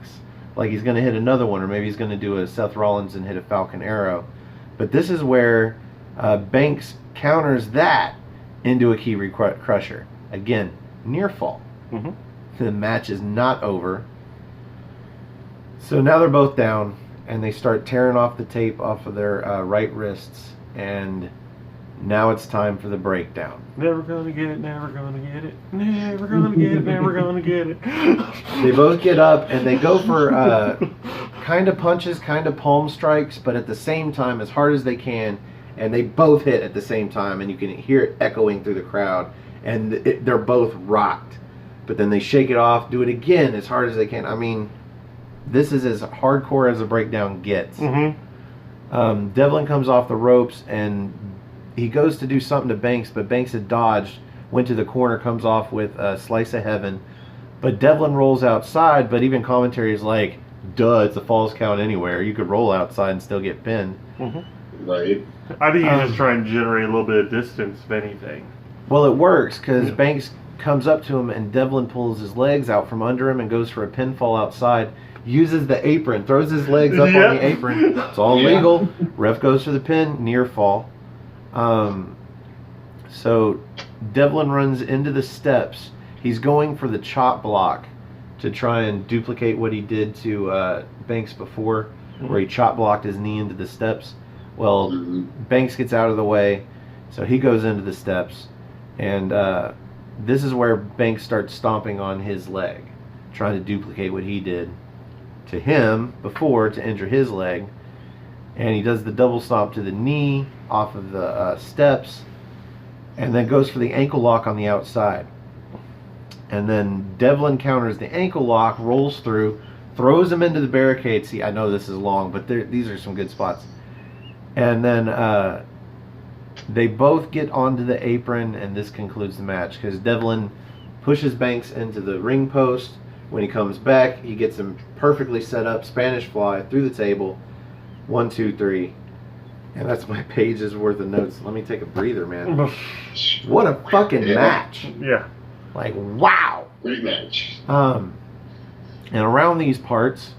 Like he's going to hit another one, or maybe he's going to do a Seth Rollins and hit a Falcon Arrow. But this is where Banks counters that into a Kiwi Crusher. Again, near fall. Mm-hmm. The match is not over. So now they're both down, and they start tearing off the tape off of their right wrists, and now it's time for the breakdown. Never gonna get it, never gonna get it, never gonna get it, never gonna get it. They both get up, and they go for kind of punches, kind of palm strikes, but at the same time, as hard as they can, and they both hit at the same time, and you can hear it echoing through the crowd, and they're both rocked. But then they shake it off, do it again as hard as they can. I mean, this is as hardcore as a breakdown gets. Mm-hmm. Devlin comes off the ropes, and he goes to do something to Banks, but Banks had dodged, went to the corner, comes off with a slice of heaven. But Devlin rolls outside, but even commentary is like, duh, it's a Falls Count Anywhere. You could roll outside and still get pinned. Mm-hmm. Right. I think he's just trying to generate a little bit of distance, if anything. Well, it works, because Banks comes up to him, and Devlin pulls his legs out from under him and goes for a pinfall outside. Uses the apron, throws his legs up on the apron. It's all legal. Ref goes for the pin, near fall. So Devlin runs into the steps. He's going for the chop block to try and duplicate what he did to Banks before, where he chop blocked his knee into the steps. Well, Banks gets out of the way, so he goes into the steps, and this is where Banks starts stomping on his leg, trying to duplicate what he did to him before to injure his leg. And he does the double stomp to the knee off of the steps, and then goes for the ankle lock on the outside. And then Devlin counters the ankle lock, rolls through, throws him into the barricade. See, I know this is long, but these are some good spots. And then they both get onto the apron, and this concludes the match because Devlin pushes Banks into the ring post. When he comes back, he gets him perfectly set up, Spanish fly through the table. 1, 2, 3. And that's my page's worth of notes. Let me take a breather, man. What a fucking match. Yeah. Like, wow. Great match. And around these parts,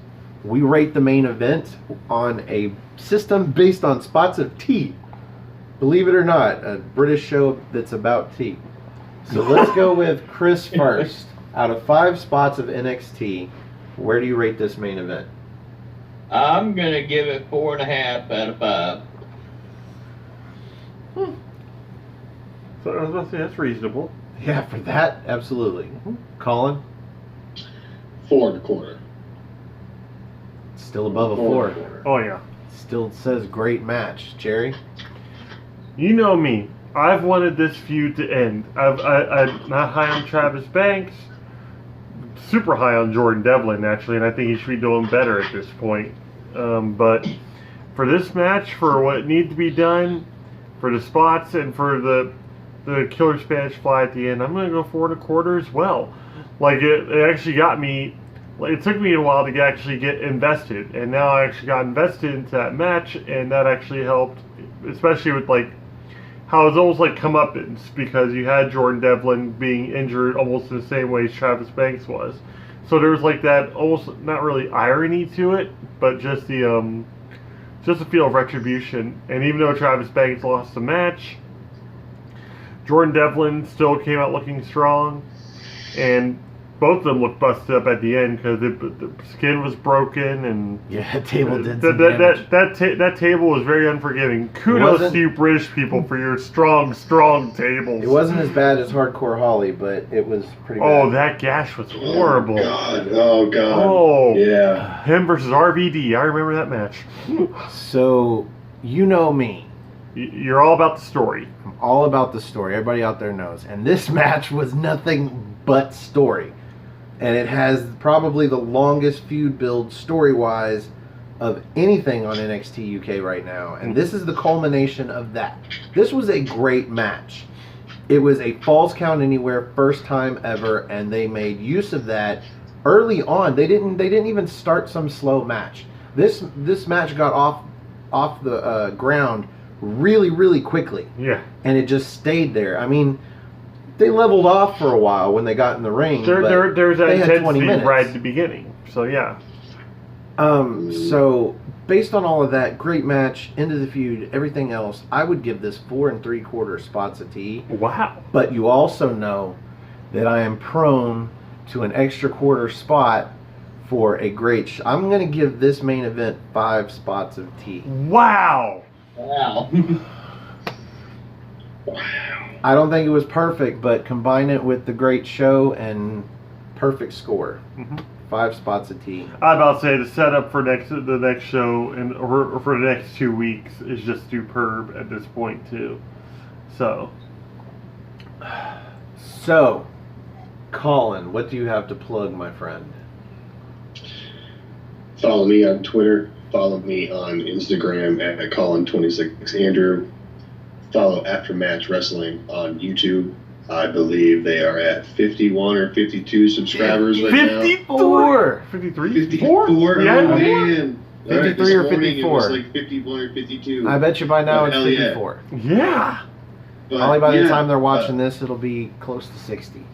we rate the main event on a system based on spots of tea. Believe it or not, a British show that's about tea. So let's go with Chris first. Out of 5 spots of NXT, where do you rate this main event? I'm gonna give it 4.5 out of 5. So I was about to say that's reasonable. Yeah, for that, absolutely. Colin? 4.25. Still above a 4. Oh yeah. Still says great match. Jerry? You know me. I've wanted this feud to end. I'm not high on Travis Banks. Super high on Jordan Devlin, actually, and I think he should be doing better at this point. But for this match, for what needs to be done, for the spots, and for the killer Spanish fly at the end, I'm going to go 4.25 as well. Like, it actually got me... It took me a while to actually get invested, and now I actually got invested into that match, and that actually helped, especially with, like, how it's almost like comeuppance, because you had Jordan Devlin being injured almost in the same way as Travis Banks was. So there was like that almost not really irony to it, but just the feel of retribution. And even though Travis Banks lost the match, Jordan Devlin still came out looking strong, and both of them looked busted up at the end because the skin was broken, and yeah, that table did some damage. That table was very unforgiving. Kudos to you British people for your strong tables. It wasn't as bad as Hardcore Holly, but it was pretty bad. Oh, that gash was horrible. Oh God. Oh yeah. Him versus RVD. I remember that match. So, you know me. You're all about the story. I'm all about the story. Everybody out there knows. And this match was nothing but story. And it has probably the longest feud build story-wise of anything on NXT UK right now. And this is the culmination of that. This was a great match. It was a Falls Count Anywhere, first time ever, and they made use of that early on. They didn't even start some slow match. This match got off the ground really, really quickly. Yeah. And it just stayed there. I mean, they leveled off for a while when they got in the ring. There's that they had 20 intensity minutes. right at the beginning. So yeah. So based on all of that, great match, end of the feud, everything else, I would give this 4 3/4 spots of tea. Wow. But you also know that I am prone to an extra quarter spot for a great. I'm going to give this main event 5 spots of tea. Wow. Wow. I don't think it was perfect, but combine it with the great show and perfect score. 5 spots of tea. I'm about to say the setup for the next show or for the next 2 weeks is just superb at this point too. So, Colin, what do you have to plug, my friend? Follow me on Twitter. Follow me on Instagram at Colin26Andrew. Follow Aftermatch Wrestling on YouTube. I believe they are at 51 or 52 subscribers right now. 54! 53? 54? Yeah, Oh, man. 53 or this morning 54. It was like 51 or 52. I bet you by now Oh, it's hell yeah. 54. Yeah. But, Probably by the yeah, time they're watching this, it'll be close to 60.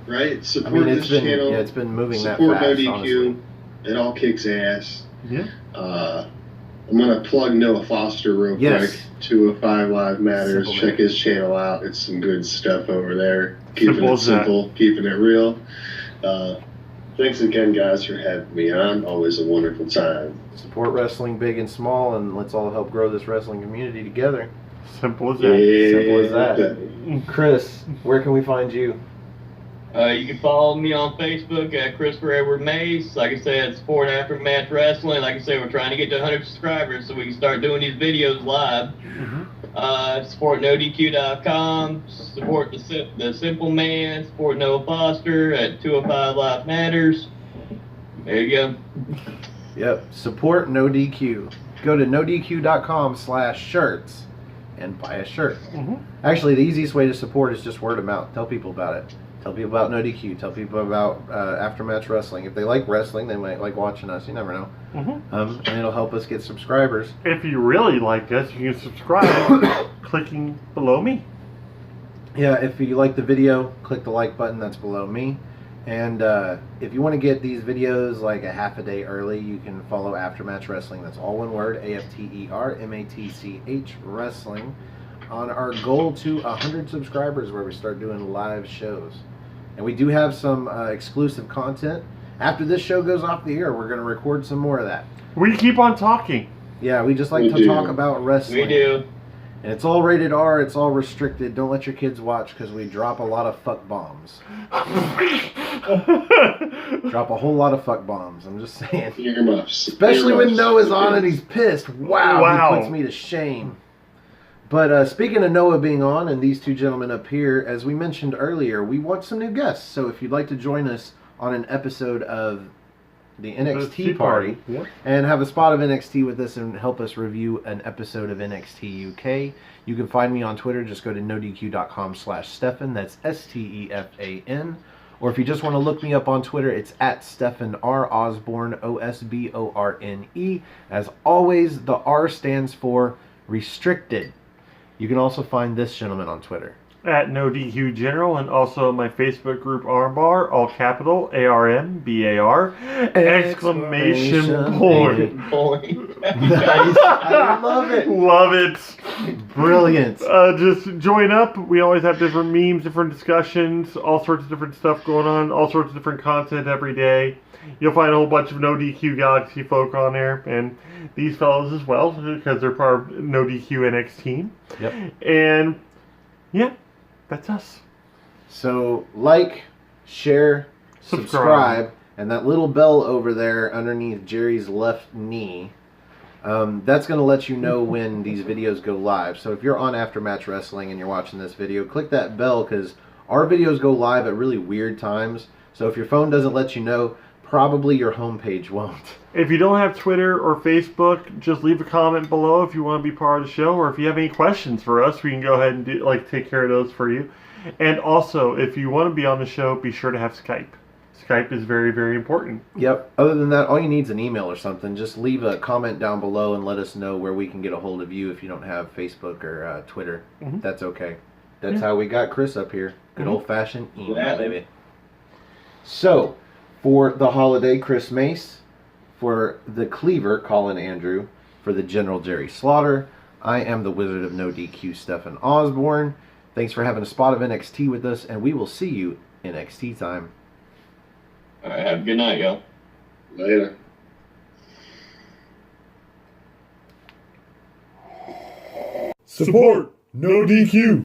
Right? Support I mean, this channel. it's been moving that Support fast, ODQ. honestly. It all kicks ass. Yeah. I'm going to plug Noah Foster real Yes. quick. 205 Live Matters. Simple Check man. his channel out. It's some good stuff over there. Keeping Simple it as that. simple, keeping it real. Thanks again, guys, for having me on. Always a wonderful time. Support wrestling big and small, and let's all help grow this wrestling community together. Simple as that. Simple as that. Chris, where can we find you? You can follow me on Facebook at Christopher Edward Mace. Like I said, it's Sport Aftermatch Wrestling. Like I said, we're trying to get to 100 subscribers so we can start doing these videos live. Support NoDQ.com. Support the Simple Man. Support Noah Foster at 205 Life Matters. There you go. Yep. Support No DQ. Go to nodq.com/shirts and buy a shirt. Actually, the easiest way to support is just word of mouth. Tell people about it. Tell people about No DQ. Tell people about Aftermatch Wrestling. If they like wrestling, they might like watching us. You never know. And it'll help us get subscribers. If you really like us, you can subscribe clicking below me. Yeah, if you like the video, click the like button. That's below me. And if you want to get these videos like a half a day early, you can follow Aftermatch Wrestling. That's all one word, AFTERMATCH Wrestling, on our goal to 100 subscribers where we start doing live shows. And we do have some exclusive content. After this show goes off the air, we're going to record some more of that. We keep on talking. Yeah, we just like to talk about wrestling. We do. And it's all rated R, it's all restricted. Don't let your kids watch because we drop a lot of fuck bombs. Drop a whole lot of fuck bombs. I'm just saying. Earmuffs. Especially when Earmuffs. Noah's on and he's pissed. Wow. He puts me to shame. But speaking of Noah being on and these two gentlemen up here, as we mentioned earlier, we want some new guests. So if you'd like to join us on an episode of the NXT party and have a spot of NXT with us and help us review an episode of NXT UK, you can find me on Twitter. Just go to nodq.com/Stefan. That's STEFAN. Or if you just want to look me up on Twitter, it's at Stefan R. Osborne, OSBORNE. As always, the R stands for restricted. You can also find this gentleman on Twitter at NoDQ General, and also my Facebook group Armbar, all capital ARMBAR, exclamation point. Nice. I love it. Love it. Brilliant. Just join up. We always have different memes, different discussions, all sorts of different stuff going on, all sorts of different content every day. You'll find a whole bunch of No DQ Galaxy folk on there, and these fellows as well, because they're part of No DQ NXT. Yep. And yeah, that's us. So like, share, subscribe, and that little bell over there underneath Jerry's left knee, that's going to let you know when these videos go live. So if you're on Aftermatch Wrestling and you're watching this video, click that bell because our videos go live at really weird times. So if your phone doesn't let you know, probably your homepage won't. If you don't have Twitter or Facebook, just leave a comment below if you want to be part of the show, or if you have any questions for us, we can go ahead and take care of those for you. And also, if you want to be on the show, be sure to have Skype. Skype is very, very important. Yep. Other than that, all you need is an email or something. Just leave a comment down below and let us know where we can get a hold of you if you don't have Facebook or Twitter. That's okay. That's how we got Chris up here. Good old-fashioned email, baby. So, for the holiday, Chris Mace. For the Cleaver, Colin Andrew. For the General, Jerry Slaughter. I am the Wizard of No DQ, Stefan Osborne. Thanks for having a spot of NXT with us, and we will see you NXT time. All right, have a good night, y'all. Later. Support No DQ.